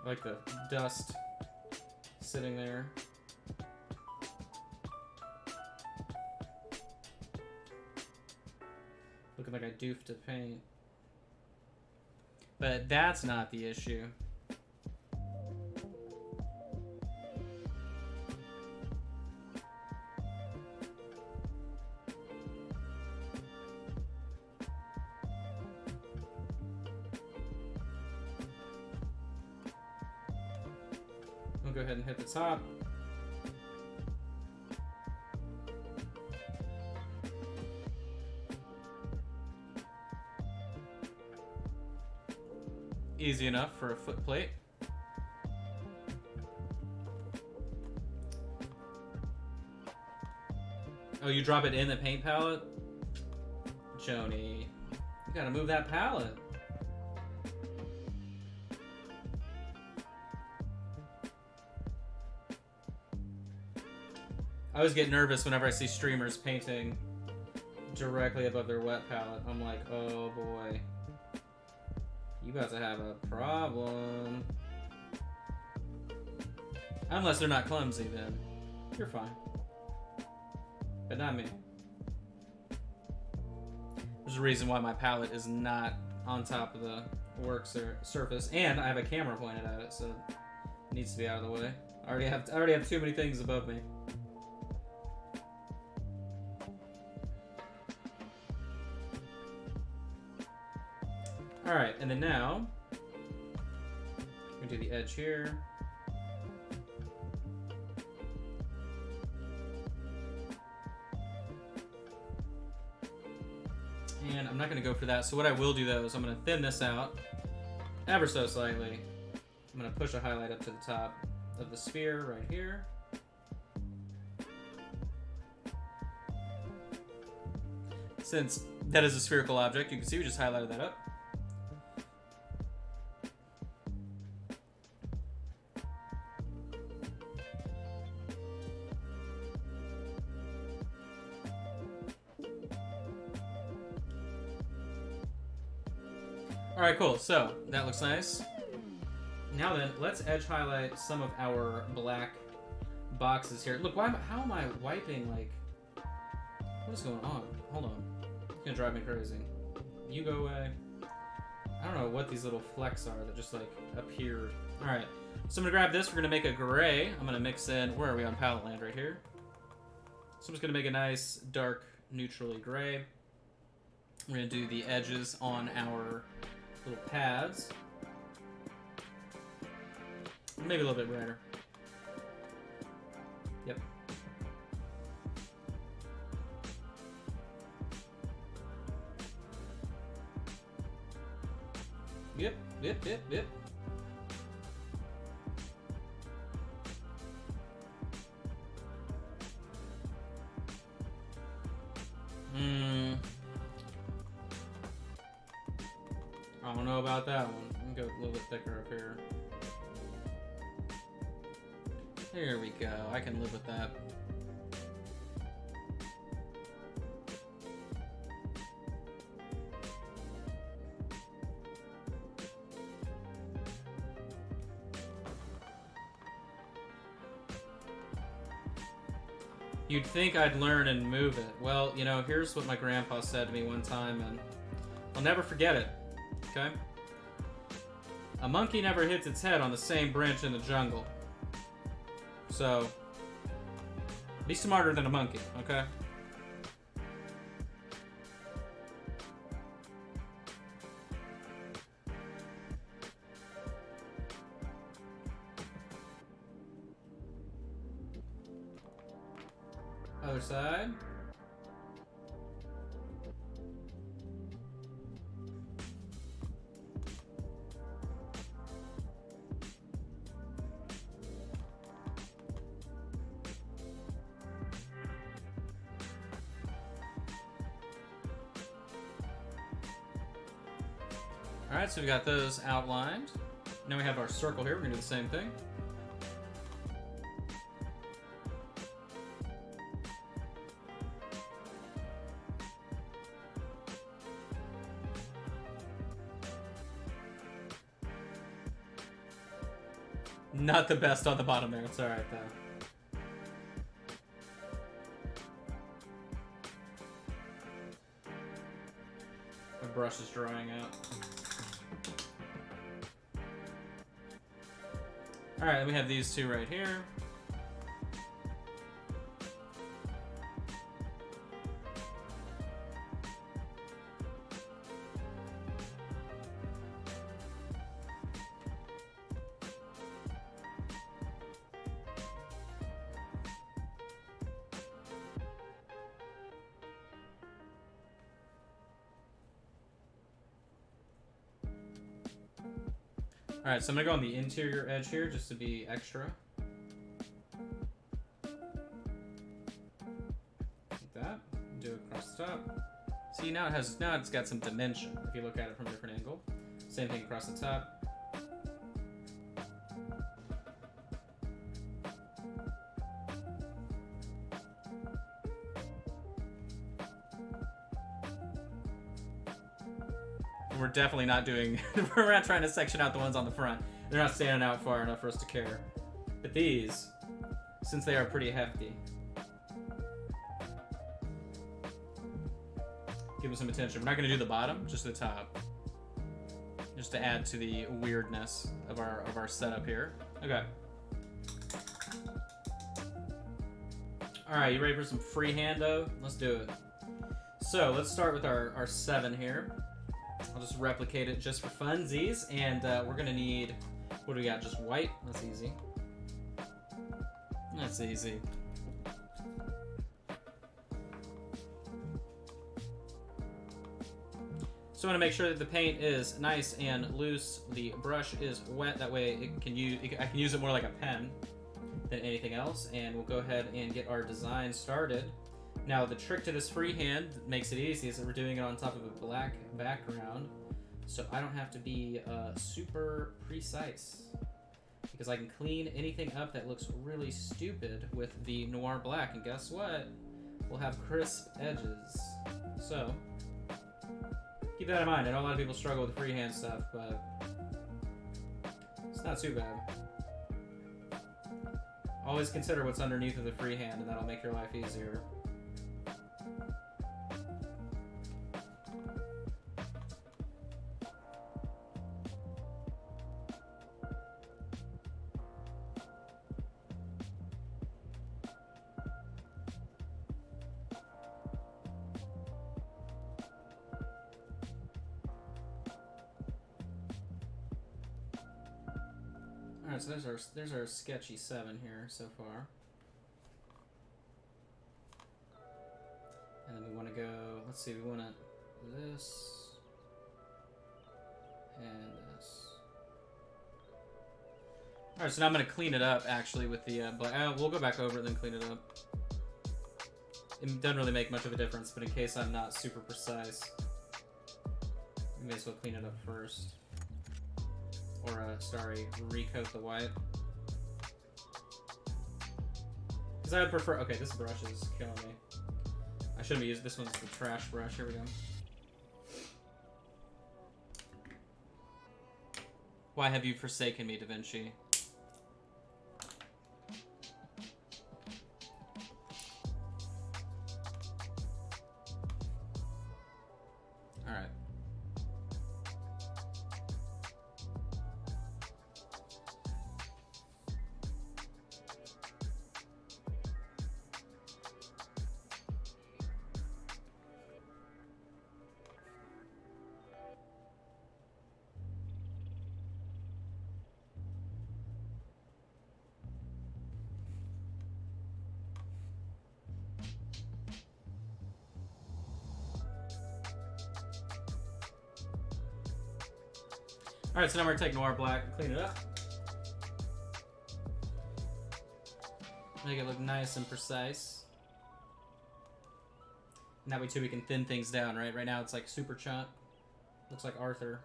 I like the dust sitting there. Looking like I doofed to paint. But that's not the issue. We'll go ahead and hit the top. Easy enough for a foot plate. Oh, you drop it in the paint palette? Joni, you gotta move that palette. I always get nervous whenever I see streamers painting directly above their wet palette. I'm like, oh boy. You about to have a problem. Unless they're not clumsy, then you're fine. But not me. There's a reason why my palette is not on top of the work surface, and I have a camera pointed at it, so it needs to be out of the way. I already have too many things above me. Alright, and then now, we're going to do the edge here. And I'm not going to go for that, so what I will do though is I'm going to thin this out ever so slightly. I'm going to push a highlight up to the top of the sphere right here. Since that is a spherical object, you can see we just highlighted that up. Alright, cool. So, that looks nice. Now then, let's edge highlight some of our black boxes here. Look, how am I wiping, like... What is going on? Hold on. It's gonna drive me crazy. You go away. I don't know what these little flecks are that just, like, appeared. Alright. So I'm gonna grab this. We're gonna make a gray. I'm gonna mix in... Where are we on palette land? Right here. So I'm just gonna make a nice, dark, neutrally gray. We're gonna do the edges on our... little pads. Maybe a little bit brighter. Yep. Yep. I don't know about that one. I'm gonna go a little bit thicker up here. There we go. I can live with that. You'd think I'd learn and move it. Well, you know, here's what my grandpa said to me one time, and I'll never forget it. Okay? A monkey never hits its head on the same branch in the jungle. So, be smarter than a monkey, okay? Other side. Alright, so we got those outlined. Now we have our circle here. We're going to do the same thing. Not the best on the bottom there. It's alright, though. My brush is drying out. Alright, we have these two right here. Alright, so I'm going to go on the interior edge here just to be extra. Like that. Do it across the top. See, now it's got some dimension if you look at it from a different angle. Same thing across the top. We're definitely not doing... we're not trying to section out the ones on the front. They're not standing out far enough for us to care. But these, since they are pretty hefty, give them some attention. We're not going to do the bottom, just the top. Just to add to the weirdness of our setup here. Okay. Alright, you ready for some freehando? Let's do it. So, let's start with our 7 here. I'll just replicate it just for funsies, and we're gonna need, what do we got, just white? That's easy. That's easy. So I want to make sure that the paint is nice and loose, the brush is wet, that way I can use it more like a pen than anything else, and we'll go ahead and get our design started. Now, the trick to this freehand that makes it easy is that we're doing it on top of a black background, so I don't have to be super precise, because I can clean anything up that looks really stupid with the noir black, and guess what? We'll have crisp edges. So, keep that in mind. I know a lot of people struggle with freehand stuff, but it's not too bad. Always consider what's underneath of the freehand, and that'll make your life easier. Alright, so there's our sketchy 7 here so far. And then we want to go, let's see, we want this and this. Alright, so now I'm going to clean it up actually with the black. We'll go back over it and then clean it up. It doesn't really make much of a difference, but in case I'm not super precise, we may as well clean it up first. Or, sorry, recoat the white. Because I would prefer... Okay, this brush is killing me. I shouldn't be using... This one's the trash brush. Here we go. Why have you forsaken me, Da Vinci? Alright, so now we're gonna take Noir Black and clean it up. Make it look nice and precise. And that way too we can thin things down, right? Right now it's like super chunk. Looks like Arthur.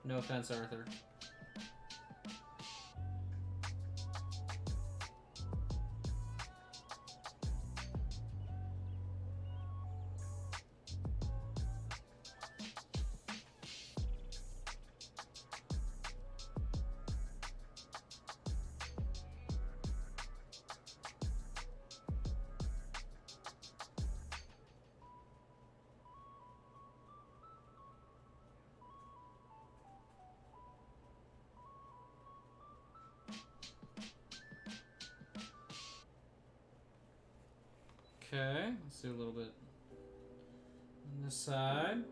No offense, Arthur. Okay, let's do a little bit on this side.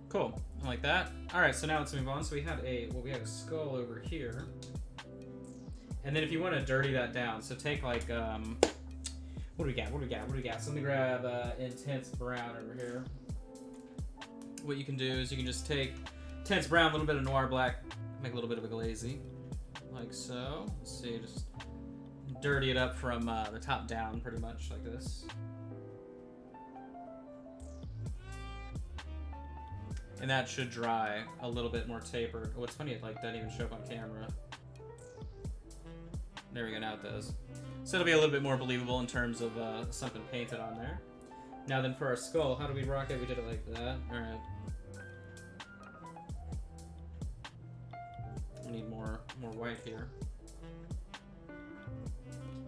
Cool, I like that. All right, so now let's move on. So we had a a skull over here. And then if you want to dirty that down, so take like, what do we got? So let me grab Intense Brown over here. What you can do is you can just take Intense Brown, a little bit of Noir Black, make a little bit of a glazy, like so. Let's see, just dirty it up from the top down pretty much like this. And that should dry a little bit more tapered. Oh, it's funny, it like doesn't even show up on camera. There we go, now it does. So it'll be a little bit more believable in terms of something painted on there. Now then for our skull, how do we rock it? We did it like that. Alright. We need more white here.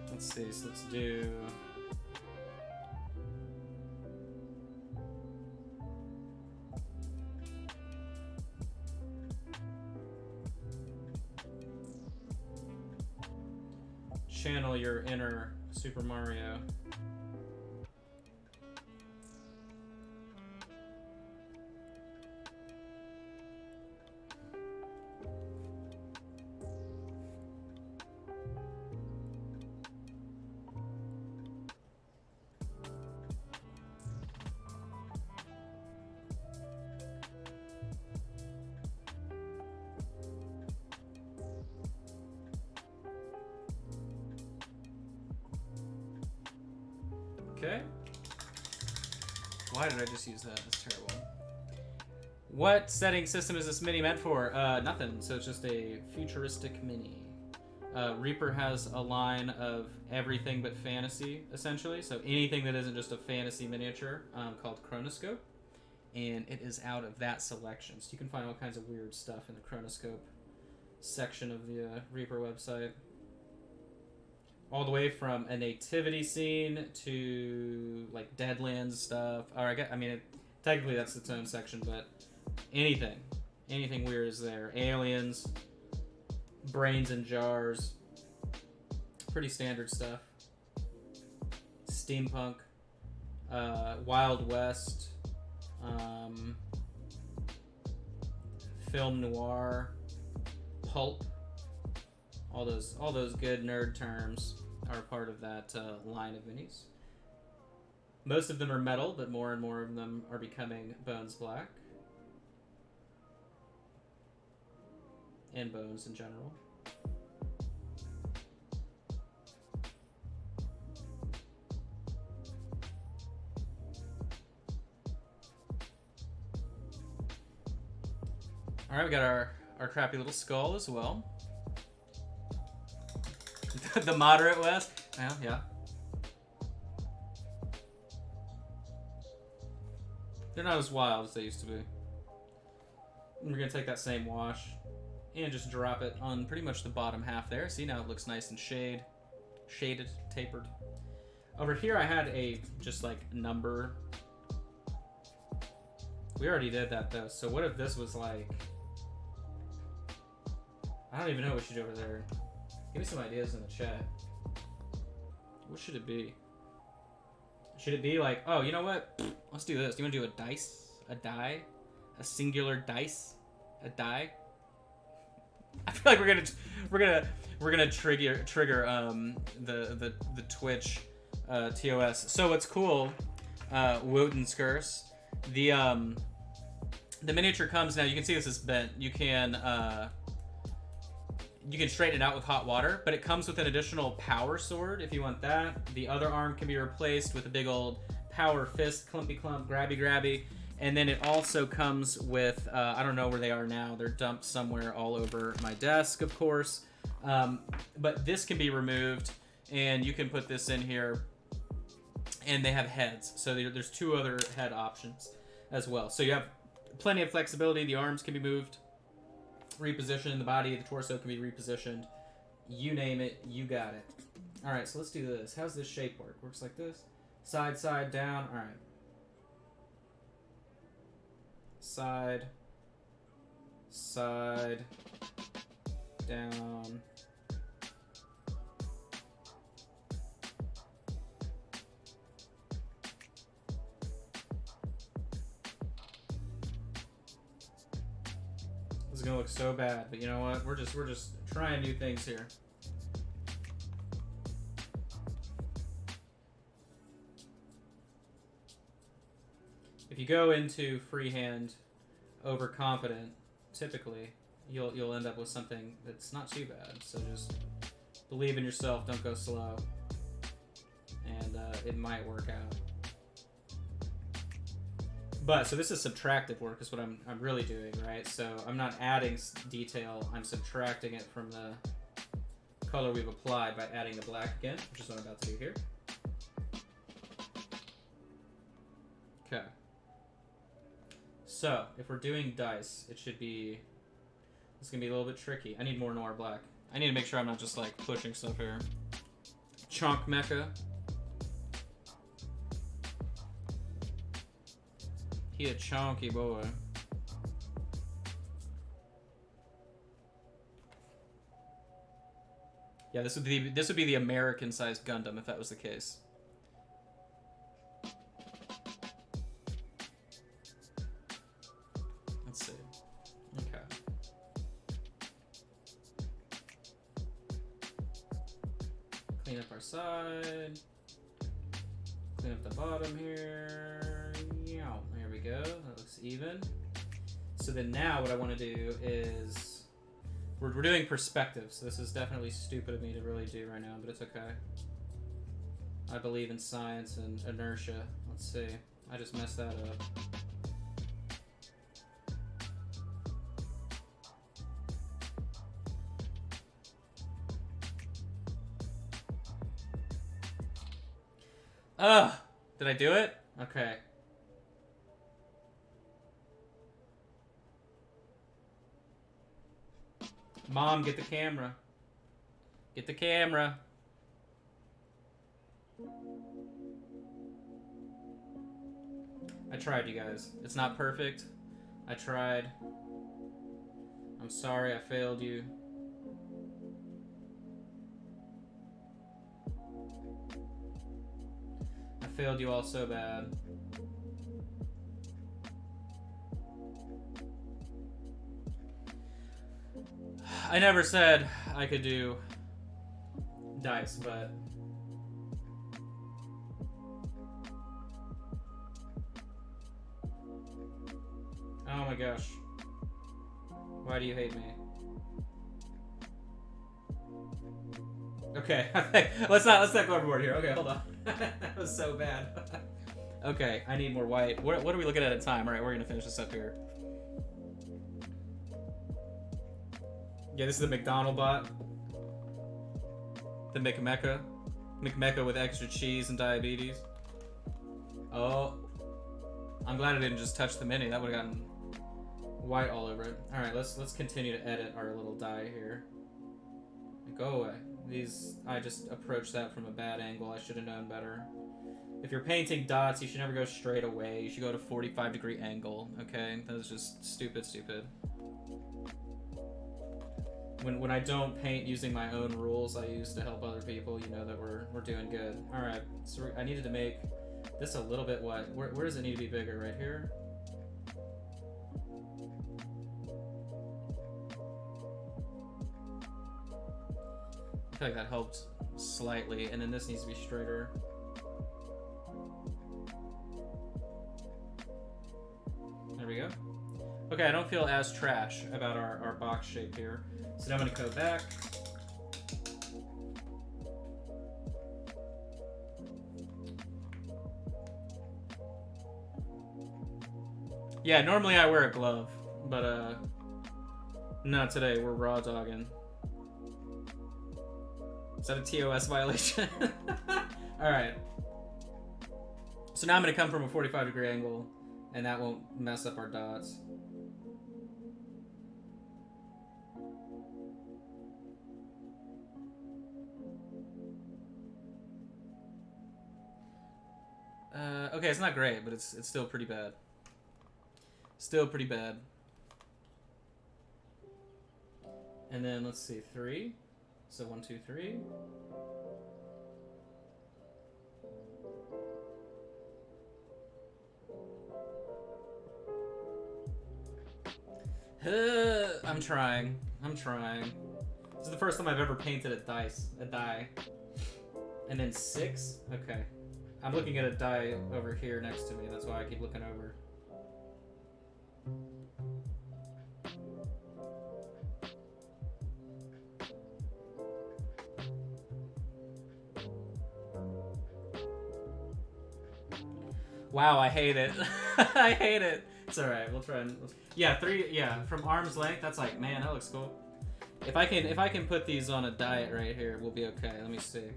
Let's see, so let's do... Channel your inner Super Mario. Okay. Why did I just use that? That's terrible. What setting system is this mini meant for? Nothing. So it's just a futuristic mini. Reaper has a line of everything but fantasy, essentially. So anything that isn't just a fantasy miniature called Chronoscope. And it is out of that selection. So you can find all kinds of weird stuff in the Chronoscope section of the Reaper website. All the way from a nativity scene to like Deadlands stuff. Or I mean, technically that's its own section, but anything weird is there. Aliens, brains in jars, pretty standard stuff. Steampunk, Wild West, film noir, pulp. All those good nerd terms are part of that line of minis. Most of them are metal, but more and more of them are becoming Bones Black. And Bones in general. Alright, we got our crappy little skull as well. The moderate West? Well, yeah. They're not as wild as they used to be. And we're going to take that same wash and just drop it on pretty much the bottom half there. See, now it looks nice and shaded, tapered. Over here I had a just like number. We already did that though, so what if this was like... I don't even know what we should do over there. Give me some ideas in the chat. What should it be? Should it be like, oh, you know what? Let's do this. Do you want to do a dice? A die? A singular dice? A die? I feel like we're gonna trigger the Twitch TOS. So what's cool, Woden's Curse, the miniature comes now. You can see this is bent. You can straighten it out with hot water, but it comes with an additional power sword if you want that. The other arm can be replaced with a big old power fist, clumpy clump, grabby grabby. And then it also comes with, I don't know where they are now. They're dumped somewhere all over my desk, of course. But this can be removed, and you can put this in here. And they have heads. So there's 2 other head options as well. So you have plenty of flexibility. The arms can be moved, repositioned. The body, the torso can be repositioned. You name it, you got it. All right, so let's do this. How's this shape work? Works like this. Side, side, down. All right. Side, side, down. This is gonna look so bad, but you know what? We're just trying new things here. If you go into freehand overconfident, typically you'll end up with something that's not too bad. So just believe in yourself, don't go slow, and it might work out. But so this is subtractive work is what I'm really doing, right? So I'm not adding detail, I'm subtracting it from the color we've applied by adding the black again, which is what I'm about to do here. Okay. So, if we're doing dice, it should be... It's going to be a little bit tricky. I need more noir black. I need to make sure I'm not just, like, pushing stuff here. Chunk mecha. He a chunky boy. Yeah, this would be the American-sized Gundam if that was the case. Let's see. Okay. Clean up our side. Clean up the bottom here. Yeah, there we go. That looks even. So then now what I want to do is we're doing perspective. So this is definitely stupid of me to really do right now, but it's okay. I believe in science and inertia. Let's see. I just messed that up. Ugh! Did I do it? Okay. Mom, get the camera. Get the camera. I tried, you guys. It's not perfect. I tried. I'm sorry I failed you. I failed you all so bad. I never said I could do dice, but oh my gosh. Why do you hate me? Okay, let's not go overboard here. Okay, hold on. That was so bad. Okay, I need more white. What are we looking at time? All right, we're gonna finish this up here. Yeah, this is the McDonald bot. The McMecca. McMecca with extra cheese and diabetes. Oh. I'm glad I didn't just touch the mini. That would have gotten white all over it. Alright, let's continue to edit our little die here. Go away. I just approached that from a bad angle. I should have known better. If you're painting dots, you should never go straight away. You should go to 45-degree angle, okay? That was just stupid. When I don't paint using my own rules I use to help other people, you know that we're doing good. Alright, so I needed to make This a little bit wide. Where does it need to be bigger? Right here? I feel like that helped slightly, and then this needs to be straighter. There we go. Okay, I don't feel as trash about our box shape here. So now I'm gonna go back. Yeah, normally I wear a glove, but not today. We're raw dogging. Is that a TOS violation? Alright. So now I'm gonna come from a 45-degree angle, and that won't mess up our dots. Okay, it's not great, but it's still pretty bad. Still pretty bad. And then let's see, 3. So 1, 2, 3. I'm trying. This is the first time I've ever painted a die. And then 6? Okay. I'm looking at a die over here next to me. That's why I keep looking over. Wow, I hate it. I hate it. It's alright, we'll try and... Yeah, 3, yeah, from arm's length, that's like, man, that looks cool. If I can put these on a diet right here, we'll be okay. Let me see.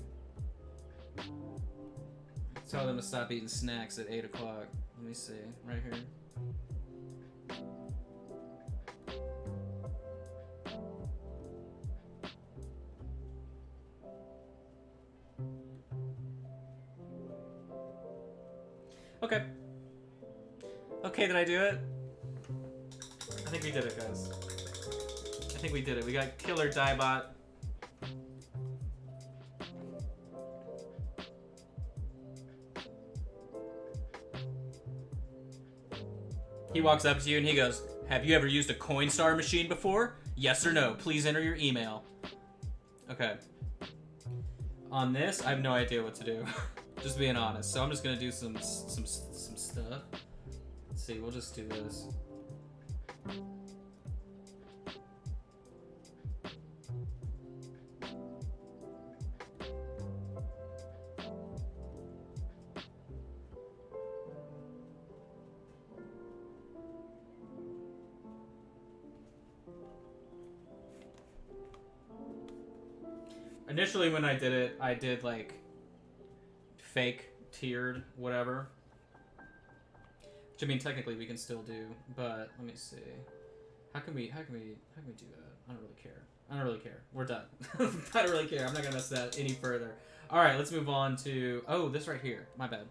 Tell them to stop eating snacks at 8 o'clock. Let me see, right here. Okay. Okay, did I do it? I think we did it, guys. I think we did it. We got killer Diebot. He walks up to you and he goes, "Have you ever used a Coinstar machine before? Yes or no? Please enter your email." Okay. On this, I have no idea what to do. Just being honest. So I'm just gonna do some stuff. Let's see, we'll just do this. Initially when I did it, I did like fake tiered whatever. Which I mean technically we can still do, but let me see. How can we do that? I don't really care. We're done. I don't really care. I'm not gonna mess that any further. Alright, let's move on to this right here. My bad.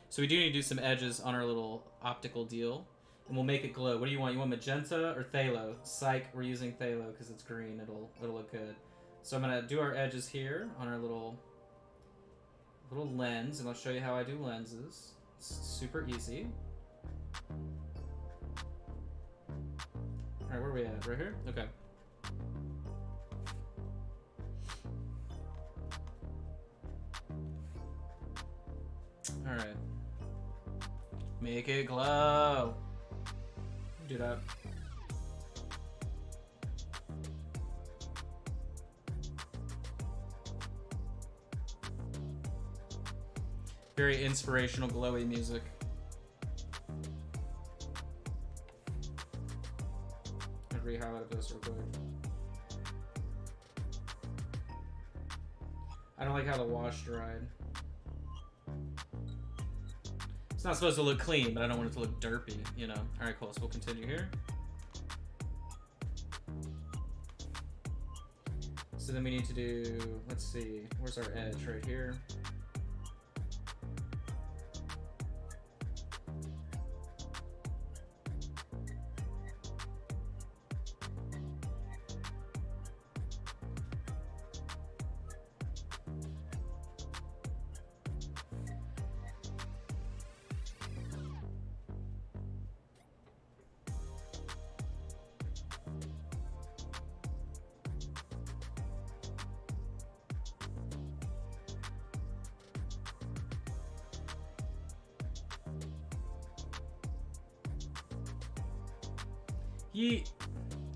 So we do need to do some edges on our little optical deal. And we'll make it glow. What do you want? You want magenta or phthalo? Psych, we're using phthalo because it's green. It'll look good. So I'm gonna do our edges here on our little lens, and I'll show you how I do lenses. It's super easy. Alright, where are we at? Right here? Okay. Alright. Make it glow. Do that. Very inspirational, glowy music. I'll re-highlight this real quick. I don't like how the wash dried. It's not supposed to look clean, but I don't want it to look derpy, you know. Alright, cool, so we'll continue here. So then we need to do, let's see, where's our edge? Right here.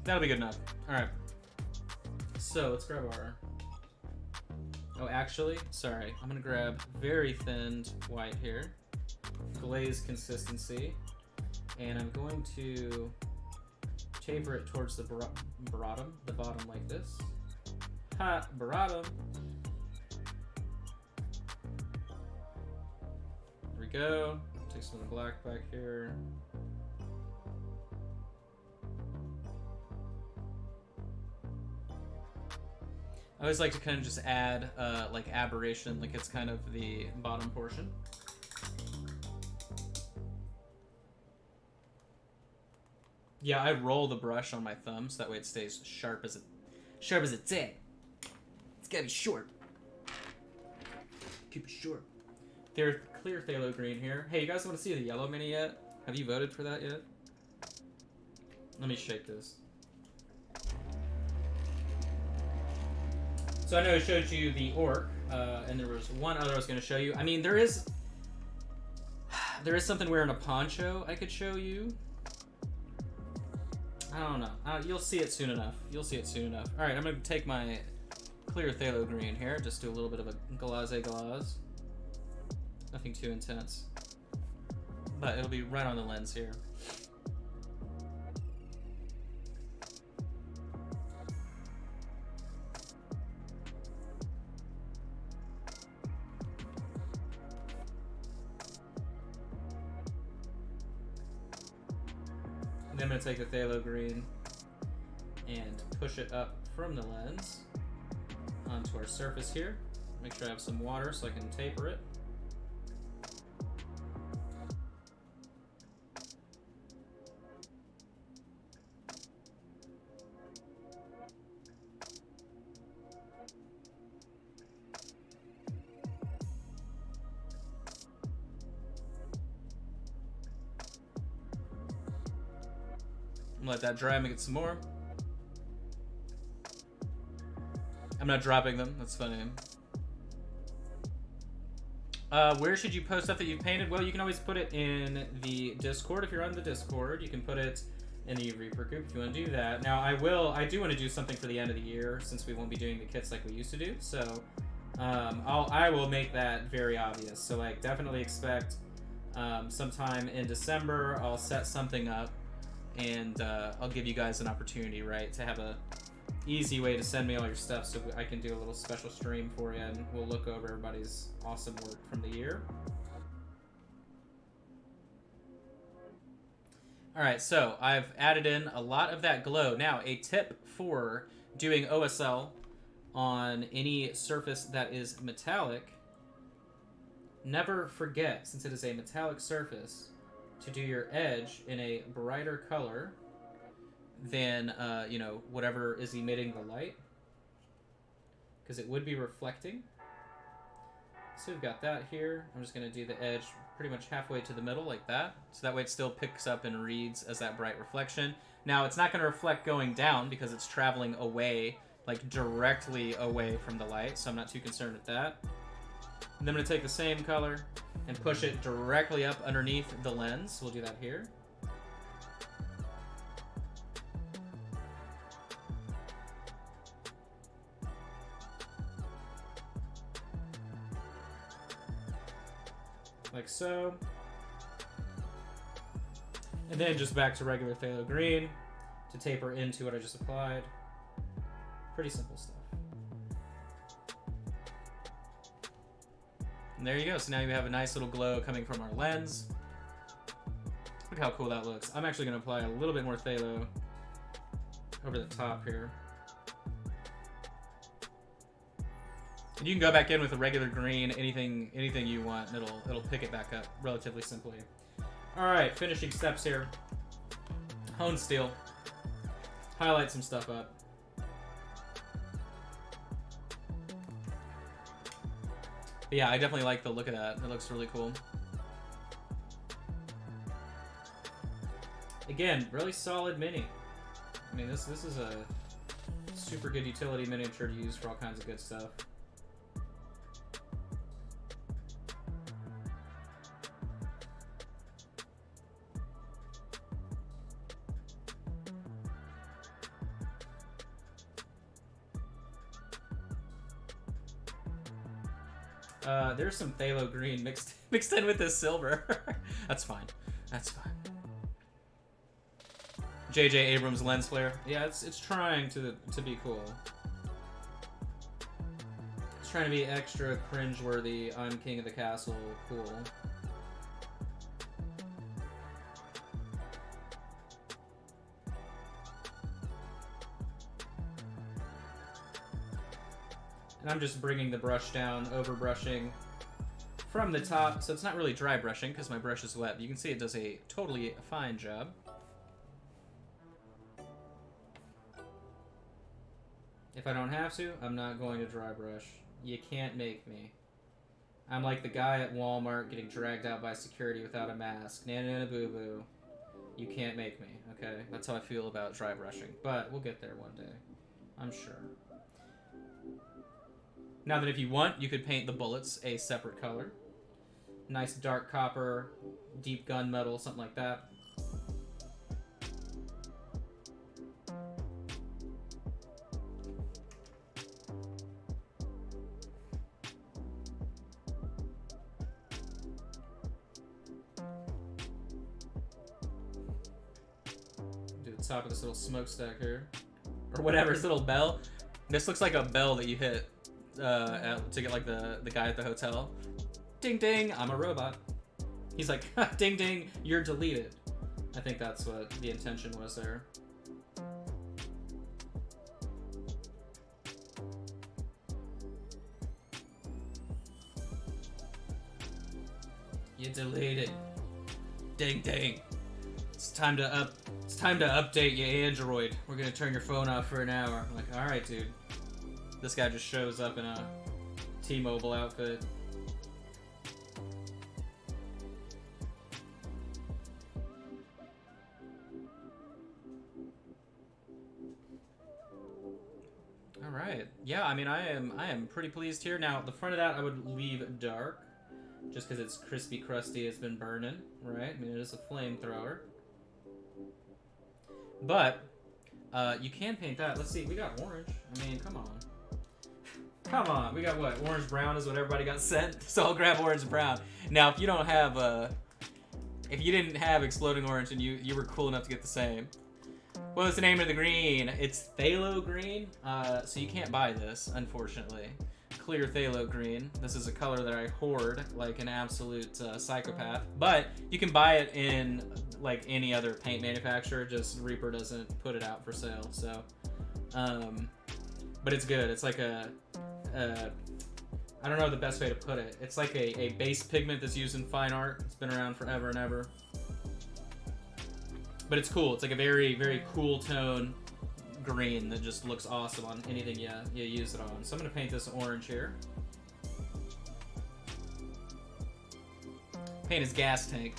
That'll be good enough. All right. So let's grab our. Oh, actually, sorry. I'm gonna grab very thinned white here, glaze consistency, and I'm going to taper it towards the bottom like this. Ha, bottom. There we go. Take some of the black back here. I always like to kind of just add like aberration, like it's kind of the bottom portion. Yeah, I roll the brush on my thumb so that way it stays sharp as it's at. It's gotta be short. Keep it short. There's clear phthalo green here. Hey, you guys want to see the yellow mini yet? Have you voted for that yet? Let me shake this. So I know I showed you the orc, and there was one other I was going to show you. I mean, there is something wearing a poncho I could show you. I don't know. You'll see it soon enough. You'll see it soon enough. All right, I'm going to take my clear phthalo green here. Just do a little bit of a glaze. Nothing too intense. But it'll be right on the lens here. And then I'm going to take the phthalo green and push it up from the lens onto our surface here. Make sure I have some water so I can taper it. Let that dry, make it some more. I'm not dropping them, that's funny. Where should you post stuff that you've painted? Well, you can always put it in the Discord. If you're on the Discord, you can put it in the Reaper group if you want to do that. Now, I do want to do something for the end of the year since we won't be doing the kits like we used to do. So, I will make that very obvious. So, like, definitely expect sometime in December, I'll set something up. And I'll give you guys an opportunity, right, to have a easy way to send me all your stuff so I can do a little special stream for you and we'll look over everybody's awesome work from the year. Alright, so I've added in a lot of that glow. Now, a tip for doing OSL on any surface that is metallic, never forget, since it is a metallic surface, to do your edge in a brighter color than, you know, whatever is emitting the light. Because it would be reflecting. So we've got that here. I'm just going to do the edge pretty much halfway to the middle like that. So that way it still picks up and reads as that bright reflection. Now, it's not going to reflect going down because it's traveling away, like directly away from the light. So I'm not too concerned with that. And then I'm going to take the same color and push it directly up underneath the lens. We'll do that here. Like so. And then just back to regular phthalo green to taper into what I just applied. Pretty simple stuff. And there you go. So now you have a nice little glow coming from our lens. Look how cool that looks. I'm actually going to apply a little bit more phthalo over the top here. And you can go back in with a regular green, anything you want, and it'll pick it back up relatively simply. All right, finishing steps here. Hone steel. Highlight some stuff up. But yeah, I definitely like the look of that. It looks really cool. Again, really solid mini. I mean, this is a super good utility miniature to use for all kinds of good stuff. There's some phthalo green mixed in with this silver. That's fine. That's fine. J.J. Abrams lens flare. Yeah, it's trying to be cool. It's trying to be extra cringeworthy. I'm king of the castle. Cool. And I'm just bringing the brush down, over brushing from the top, so it's not really dry brushing because my brush is wet. You can see it does a totally fine job. If I don't have to, I'm not going to dry brush. You can't make me. I'm like the guy at Walmart getting dragged out by security without a mask. Nana nana boo boo. You can't make me, okay? That's how I feel about dry brushing. But we'll get there one day. I'm sure. Now that if you want, you could paint the bullets a separate color. Nice dark copper, deep gunmetal, something like that. Do the top of this little smokestack here. Or whatever, this little bell. This looks like a bell that you hit to get like the guy at the hotel. Ding ding, I'm a robot. He's like, ding ding, you're deleted. I think that's what the intention was there. You deleted. Ding ding. It's time to update your Android. We're gonna turn your phone off for an hour. I'm like, alright dude. This guy just shows up in a T-Mobile outfit. Alright. Yeah, I mean I am pretty pleased here. Now the front of that I would leave dark. Just because it's crispy crusty, it's been burning, right? I mean it is a flamethrower. But you can paint that. Let's see, we got orange. I mean, come on. Come on, we got what? Orange brown is what everybody got sent. So I'll grab orange and brown. Now, if you don't have, if you didn't have exploding orange and you were cool enough to get the same, what was the name of the green? It's phthalo green. So you can't buy this, unfortunately. Clear phthalo green. This is a color that I hoard like an absolute psychopath. But you can buy it in like any other paint manufacturer. Just Reaper doesn't put it out for sale. So, but it's good. It's like I don't know the best way to put it. It's like a base pigment that's used in fine art. It's been around forever and ever. But it's cool. It's like a very, very cool tone green that just looks awesome on anything you use it on. So I'm going to paint this orange here. Paint his gas tank.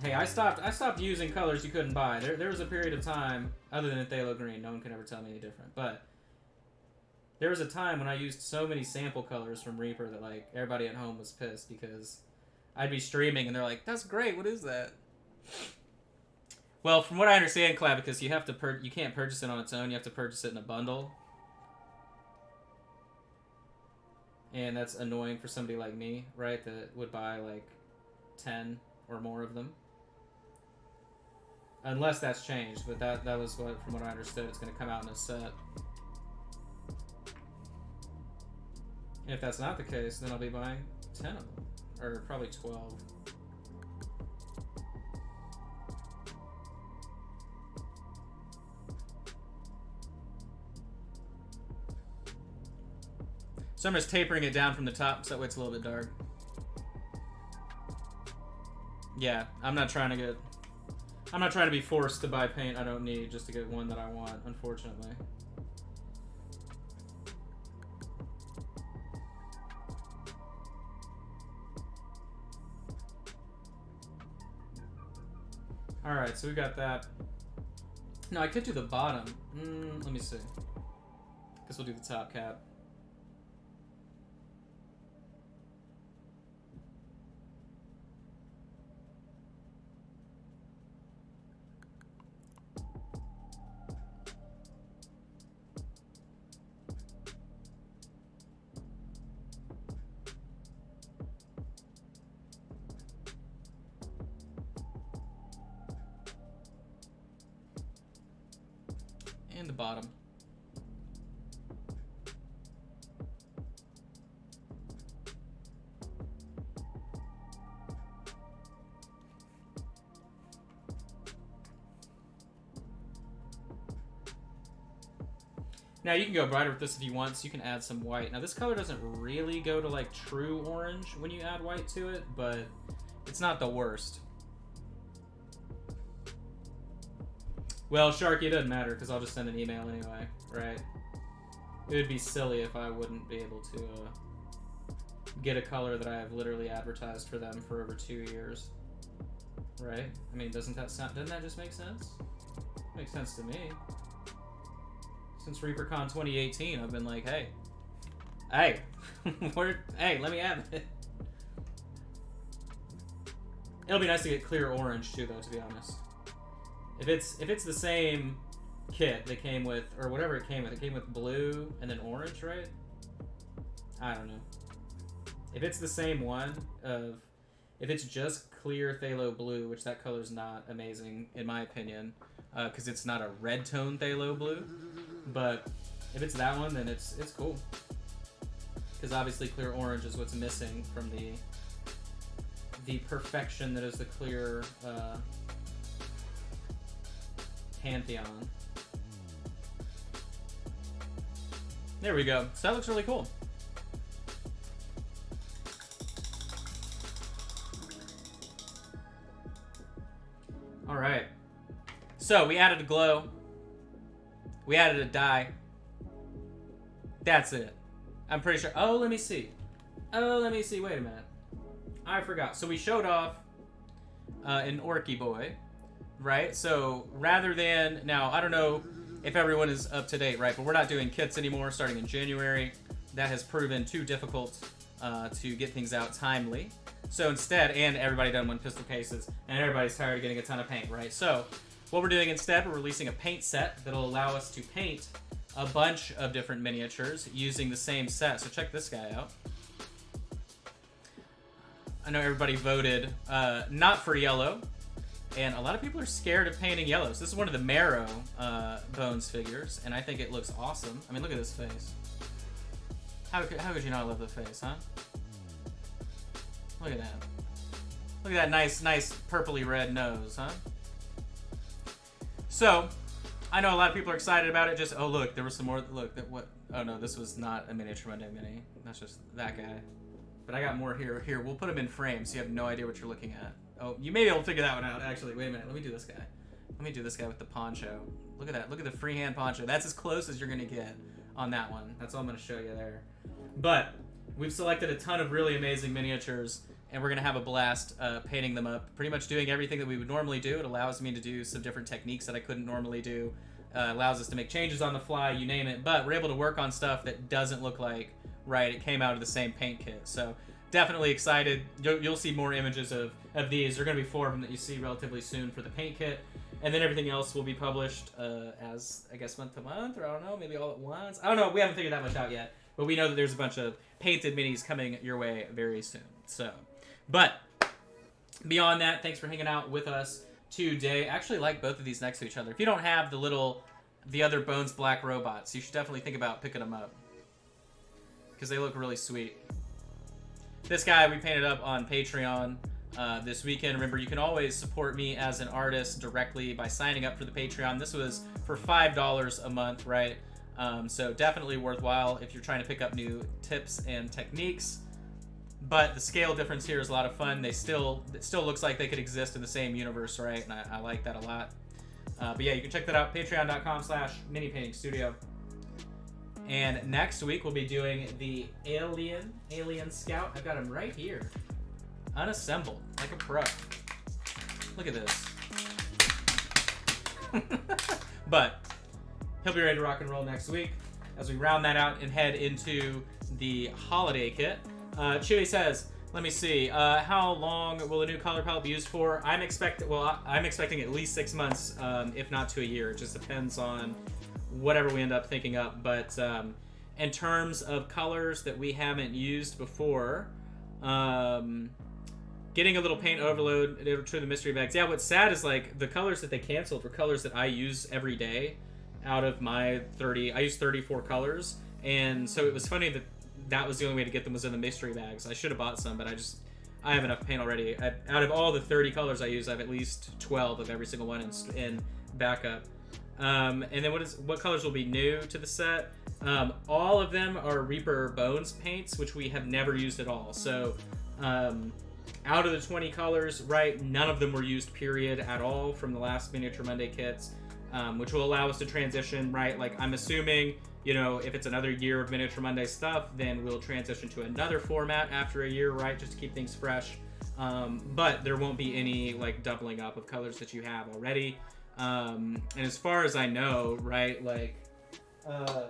Hey, I stopped using colors you couldn't buy. There was a period of time, other than phthalo green, no one can ever tell me any different, but there was a time when I used so many sample colors from Reaper that like everybody at home was pissed because I'd be streaming and they're like, "That's great. What is that?" Well, from what I understand, Clavicus, you have to you can't purchase it on its own. You have to purchase it in a bundle, and that's annoying for somebody like me, right? That would buy like 10 or more of them. Unless that's changed, but that was what, from what I understood, it's going to come out in a set. And if that's not the case, then I'll be buying 10 of them, or probably 12. So I'm just tapering it down from the top so that way it's a little bit dark. Yeah, I'm not trying to be forced to buy paint I don't need just to get one that I want, unfortunately. Alright, so we got that. No, I could do the bottom. Let me see. Guess we'll do the top cap. And the bottom. Now you can go brighter with this if you want, so you can add some white. Now this color doesn't really go to like true orange when you add white to it, but it's not the worst. Well, Sharky, it doesn't matter because I'll just send an email anyway, right? It would be silly if I wouldn't be able to get a color that I have literally advertised for them for over 2 years, right? I mean, doesn't that just make sense? Makes sense to me. Since ReaperCon 2018, I've been like, hey, hey, hey, let me have it. It'll be nice to get clear orange too, though, to be honest. If it's the same kit that came with, or whatever it came with blue and then orange, right? I don't know. If it's the same one if it's just clear phthalo blue, which that color's not amazing in my opinion, because it's not a red tone phthalo blue. But if it's that one, then it's cool. Because obviously clear orange is what's missing from the perfection that is the clear pantheon. There we go. So that looks really cool. All right. So we added a glow. We added a dye. That's it. I'm pretty sure. Oh, let me see. Wait a minute. I forgot. So we showed off an Orky Boy, right? So rather than... Now, I don't know if everyone is up to date, right? But we're not doing kits anymore starting in January. That has proven too difficult to get things out timely. So instead, and everybody done one pistol cases, and everybody's tired of getting a ton of paint, right? So what we're doing instead, we're releasing a paint set that'll allow us to paint a bunch of different miniatures using the same set. So check this guy out. I know everybody voted not for yellow, and a lot of people are scared of painting yellows. This is one of the Marrow Bones figures, and I think it looks awesome. I mean, look at this face. How could you not love the face, huh? Look at that. Look at that nice purpley red nose, huh? So, I know a lot of people are excited about it. Just, oh look, there was some more. Look, what? Oh no, this was not a miniature Monday Mini. That's just that guy. But I got more here. Here, we'll put them in frame so you have no idea what you're looking at. Oh, you may be able to figure that one out. Actually, wait a minute. Let me do this guy. Let me do this guy with the poncho. Look at that. Look at the freehand poncho. That's as close as you're gonna get on that one. That's all I'm gonna show you there. But we've selected a ton of really amazing miniatures, and we're gonna have a blast painting them up. Pretty much doing everything that we would normally do. It allows me to do some different techniques that I couldn't normally do. Allows us to make changes on the fly, you name it. But we're able to work on stuff that doesn't look like it came out of the same paint kit. So definitely excited. You'll see more images of these. There are gonna be 4 of them that you see relatively soon for the paint kit. And then everything else will be published as, I guess, month to month, or I don't know, maybe all at once. I don't know. We haven't figured that much out yet. But we know that there's a bunch of painted minis coming your way very soon. So, but beyond that, thanks for hanging out with us today. I actually like both of these next to each other. If you don't have the other Bones Black robots, you should definitely think about picking them up, because they look really sweet. This guy we painted up on Patreon this weekend. Remember, you can always support me as an artist directly by signing up for the Patreon. This was for $5 a month, right? So definitely worthwhile if you're trying to pick up new tips and techniques. But the scale difference here is a lot of fun. It still looks like they could exist in the same universe, right? And I like that a lot. But yeah, you can check that out, patreon.com/minipaintingstudio. And next week we'll be doing the Alien Scout. I've got him right here, unassembled, like a pro. Look at this. But he'll be ready to rock and roll next week as we round that out and head into the holiday kit. Chewy says, let me see, how long will the new color palette be used for? I'm expecting at least 6 months, if not to a year. It just depends on whatever we end up thinking up. But in terms of colors that we haven't used before, getting a little paint overload to the mystery bags. Yeah, what's sad is like the colors that they canceled were colors that I use every day. out of my 30. I used 34 colors, and so it was funny that that was the only way to get them was in the mystery bags. I should have bought some, but I have enough paint already. Out of all the 30 colors I use, I have at least 12 of every single one in backup. And then what colors will be new to the set? All of them are Reaper Bones paints, which we have never used at all. So out of the 20 colors, right, none of them were used, period, at all from the last Miniature Monday kits, which will allow us to transition, right? Like, I'm assuming, you know, if it's another year of Miniature Monday stuff, then we'll transition to another format after a year, right, just to keep things fresh. But there won't be any, like, doubling up of colors that you have already. And as far as I know, right, like, I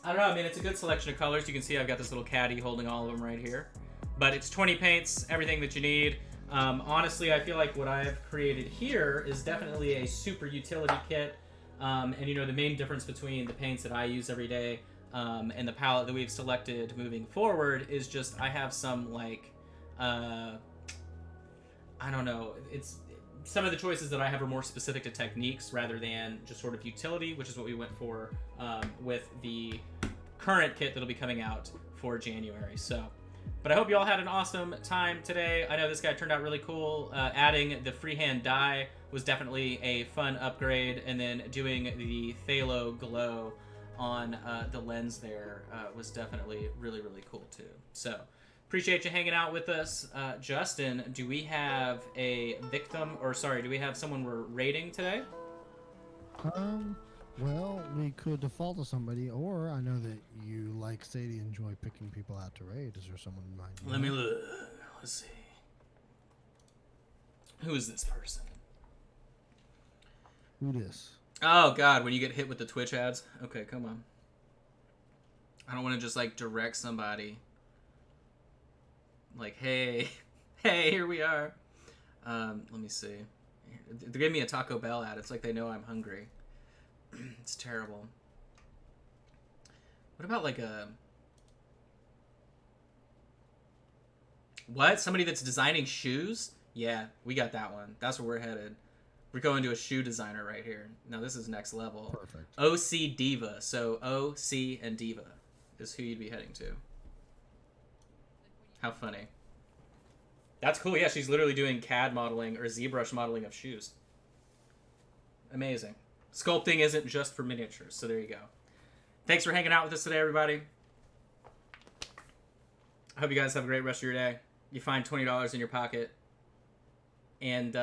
don't know, I mean, it's a good selection of colors. You can see I've got this little caddy holding all of them right here. But it's 20 paints, everything that you need. Honestly, I feel like what I've created here is definitely a super utility kit. And, you know, the main difference between the paints that I use every day and the palette that we've selected moving forward is just I have some, like, I don't know, it's... Some of the choices that I have are more specific to techniques rather than just sort of utility, which is what we went for with the current kit that'll be coming out for January. So, but I hope you all had an awesome time today. I know this guy turned out really cool. Adding the freehand die was definitely a fun upgrade, and then doing the phthalo glow on the lens there was definitely really, really cool too. So, appreciate you hanging out with us. Justin, do we have a victim, or sorry, do we have someone we're rating today? Well, we could default to somebody, or I know that you, like Sadie, enjoy picking people out to raid. Is there someone in mind? Let me look. Let's see. Who is this person? Who this? Oh, God, when you get hit with the Twitch ads? Okay, come on. I don't want to just, like, direct somebody. Like, hey, here we are. Let me see. They're giving me a Taco Bell ad. It's like they know I'm hungry. It's terrible. What about, like, a... What? Somebody that's designing shoes? Yeah, we got that one. That's where we're headed. We're going to a shoe designer right here. Now, this is next level. Perfect. OC Diva. So, OC and Diva is who you'd be heading to. How funny. That's cool. Yeah, she's literally doing CAD modeling or ZBrush modeling of shoes. Amazing. Sculpting isn't just for miniatures, so there you go. Thanks for hanging out with us today, everybody. I hope you guys have a great rest of your day. You find $20 in your pocket, and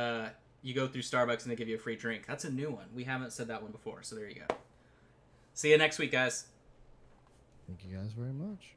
you go through Starbucks and they give you a free drink. That's a new one. We haven't said that one before, so there you go. See you next week, guys. Thank you guys very much.